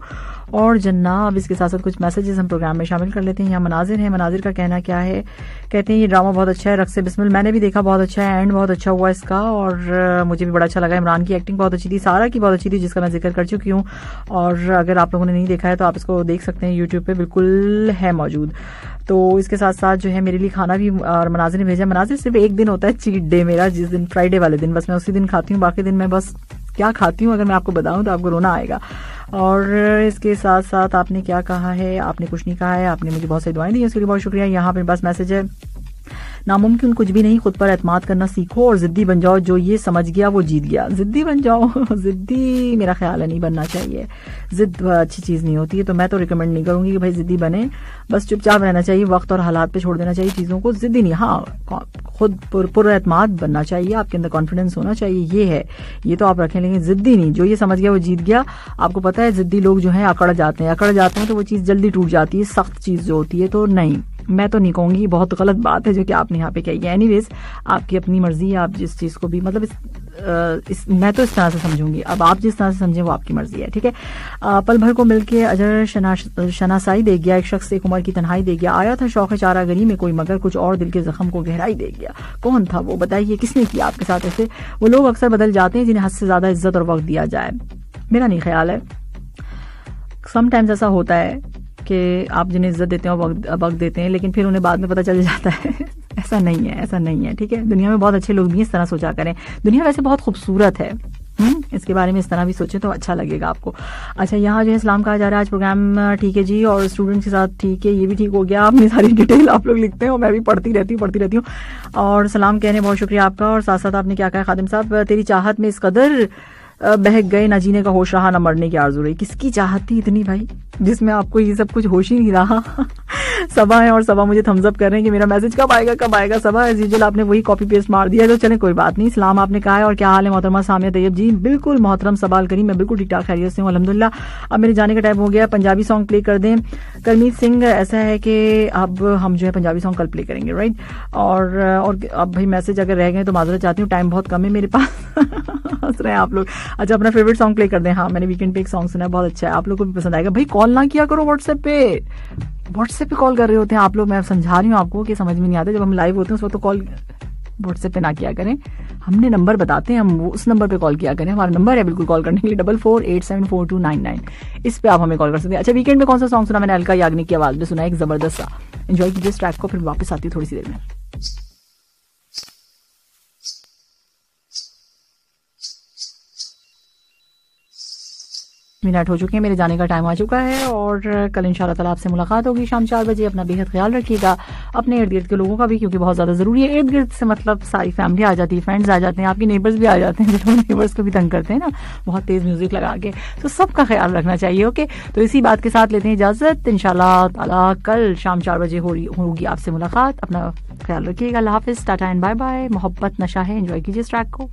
और जनाब, इसके साथ साथ कुछ मैसेजेस हम प्रोग्राम में शामिल कर लेते हैं। यहाँ मनाजिर है, मनाजिर का कहना क्या है, कहते हैं ये ड्रामा बहुत अच्छा है, रक्स बिस्मिल मैंने भी देखा, बहुत अच्छा है, एंड बहुत अच्छा हुआ इसका, और मुझे भी बड़ा अच्छा लगा। इमरान की एक्टिंग बहुत अच्छी थी, सारा की बहुत अच्छी थी, जिसका मैं जिक्र कर चुकी हूँ, और अगर आप लोगों ने नहीं देखा है तो आप इसको देख सकते हैं, यूट्यूब पे बिल्कुल है मौजूद। तो इसके साथ साथ जो है मेरे लिए खाना भी और मनाजिर ने भेजा। मनाजिर सिर्फ एक दिन होता है चीट डे मेरा, जिस दिन फ्राइडे वाले दिन, बस मैं उसी दिन खाती हूँ, बाकी दिन मैं बस क्या खाती हूँ अगर मैं आपको बताऊं तो आपको रोना आएगा। और इसके साथ साथ आपने क्या कहा है, आपने कुछ नहीं कहा है, आपने मुझे बहुत सारी दुआएं दी, उसके लिए बहुत शुक्रिया। यहाँ पे बस मैसेज है, नामुमकिन कुछ भी नहीं, खुद पर एतमाद करना सीखो और जिद्दी बन जाओ, जो ये समझ गया वो जीत गया। जिद्दी बन जाओ। जिद्दी मेरा ख्याल है नहीं बनना चाहिए, जिद अच्छी चीज नहीं होती है, तो मैं तो रिकमेंड नहीं करूंगी कि भाई जिद्दी बने, बस चुपचाप रहना चाहिए, वक्त और हालात पे छोड़ देना चाहिए चीजों को। जिद्दी नहीं, हाँ खुद पुरएतमाद बनना चाहिए, आपके अंदर कॉन्फिडेंस होना चाहिए, ये है, ये तो आप रखें, लेकिन जिद्दी नहीं, जो ये समझ गया वो जीत गया। आपको पता है जिद्दी लोग जो है अकड़ जाते हैं तो वो चीज जल्दी टूट जाती है, सख्त चीज जो होती है, तो नहीं, मैं तो नहीं कहूंगी, बहुत गलत बात है जो कि आपने यहाँ पे कही है। एनीवेज, आपकी अपनी मर्जी है, आप जिस चीज को भी मतलब मैं तो इस तरह से समझूंगी, अब आप जिस तरह से समझें वो आपकी मर्जी है, ठीक है। पल भर को मिलके अजर शनासाई दे गया, एक शख्स एक उम्र की तन्हाई दे गया, आया था शौक चारागरी में कोई, मगर कुछ और दिल के जख्म को गहराई दे गया। कौन था वो, बताइए, किसने किया आपके साथ ऐसे? वो लोग अक्सर बदल जाते हैं जिन्हें हद से ज्यादा इज्जत और वक्त दिया जाए। मेरा नहीं ख्याल है, समटाइम्स ऐसा होता है कि आप जिन्हें इज्जत देते हैं वक्त देते हैं, लेकिन फिर उन्हें बाद में पता चल जाता है। ऐसा नहीं है, ठीक है। दुनिया में बहुत अच्छे लोग भी इस तरह सोचा करें, दुनिया वैसे बहुत खूबसूरत है, इसके बारे में इस तरह भी सोचे तो अच्छा लगेगा आपको। अच्छा, यहाँ जो है सलाम कहा जा रहा है, आज प्रोग्राम ठीक है जी, और स्टूडेंट्स के साथ ठीक है, ये भी ठीक हो गया। अपनी सारी डिटेल आप लोग लिखते हैं और मैं भी पढ़ती रहती हूँ, और सलाम कहने बहुत शुक्रिया आपका। और साथ साथ आपने क्या कहा खादिम साहब, तेरी चाहत में इस कदर बहक गए, ना जीने का होश रहा, ना मरने की आरज़ू रही। किसकी चाहत थी इतनी भाई, जिसमें आपको ये सब कुछ होश ही नहीं रहा। सबा है और सबा मुझे थम्स अप कर रहे हैं कि मेरा मैसेज कब आएगा सबा। एज यूजुअल आपने वही कॉपी पेस्ट मार दिया, तो चलें कोई बात नहीं। सलाम आपने कहा है और क्या हाल है मोहतरमा सामिया तैयब जी? बिल्कुल मोहतरम सवाल करी, मैं बिल्कुल ठीक ठाक खैरियत से हूँ अल्हम्दुलिल्लाह। अब मेरे जाने का टाइम हो गया, पंजाबी सॉन्ग प्ले कर दें। करमीत सिंह, ऐसा है कि अब हम जो है पंजाबी सॉन्ग कल प्ले करेंगे, राइट? और अब भाई मैसेज अगर रह गए तो माजरत चाहती हूँ, टाइम बहुत कम है मेरे पास। हंस रहे हैं आप लोग। अच्छा, अपना फेवरेट सॉन्ग प्ले कर दें। हाँ, मैंने वीकेंड पे एक सॉन्ग सुना है, बहुत अच्छा है, आप लोग को भी पसंद आएगा। भाई कॉल ना किया करो व्हाट्सएप पे कॉल कर रहे होते हैं आप लोग। मैं समझा रही हूँ आपको कि समझ में नहीं आता, जब हम लाइव होते हैं उस वक्त तो कॉल व्हाट्सएप पे ना किया करें। हमने नंबर बताते हैं, हम उस नंबर पे कॉल किया करें। हमारा नंबर है बिल्कुल कॉल करने के लिए 44874299। इस पे आप हमें कॉल कर सकते हैं। अच्छा, वीकेंड में कौन सा सॉन्ग सुना? मैंने अलका याग्निक की आवाज में सुना, एक जबरदस्त सा। एंजॉय कीजिए इस ट्रैक को, फिर वापस आती हूँ थोड़ी सी देर में। मिनट हो चुके हैं, मेरे जाने का टाइम आ चुका है और कल इंशाल्लाह ताला आपसे मुलाकात होगी शाम 4 बजे। अपना बेहद ख्याल रखिएगा, अपने इर्द गिर्द के लोगों का भी, क्योंकि बहुत ज़्यादा ज़रूरी है। इर्द गिर्द से मतलब सारी फैमिली आ जाती है, फ्रेंड्स आ जाते हैं, आपके नेबर्स भी आ जाते हैं, जो नेबर्स को भी तंग करते हैं ना बहुत तेज़ म्यूजिक लगा के, तो सबका ख्याल रखना चाहिए। ओके, तो इसी बात के साथ लेते हैं इजाज़त। इंशाल्लाह ताला कल शाम 4 बजे होगी आपसे मुलाकात। अपना ख्याल रखिएगा। अल्लाह हाफिज़, टाटा एंड बाय बाय। मोहब्बत नशा है, एंजॉय कीजिए इस ट्रैक को।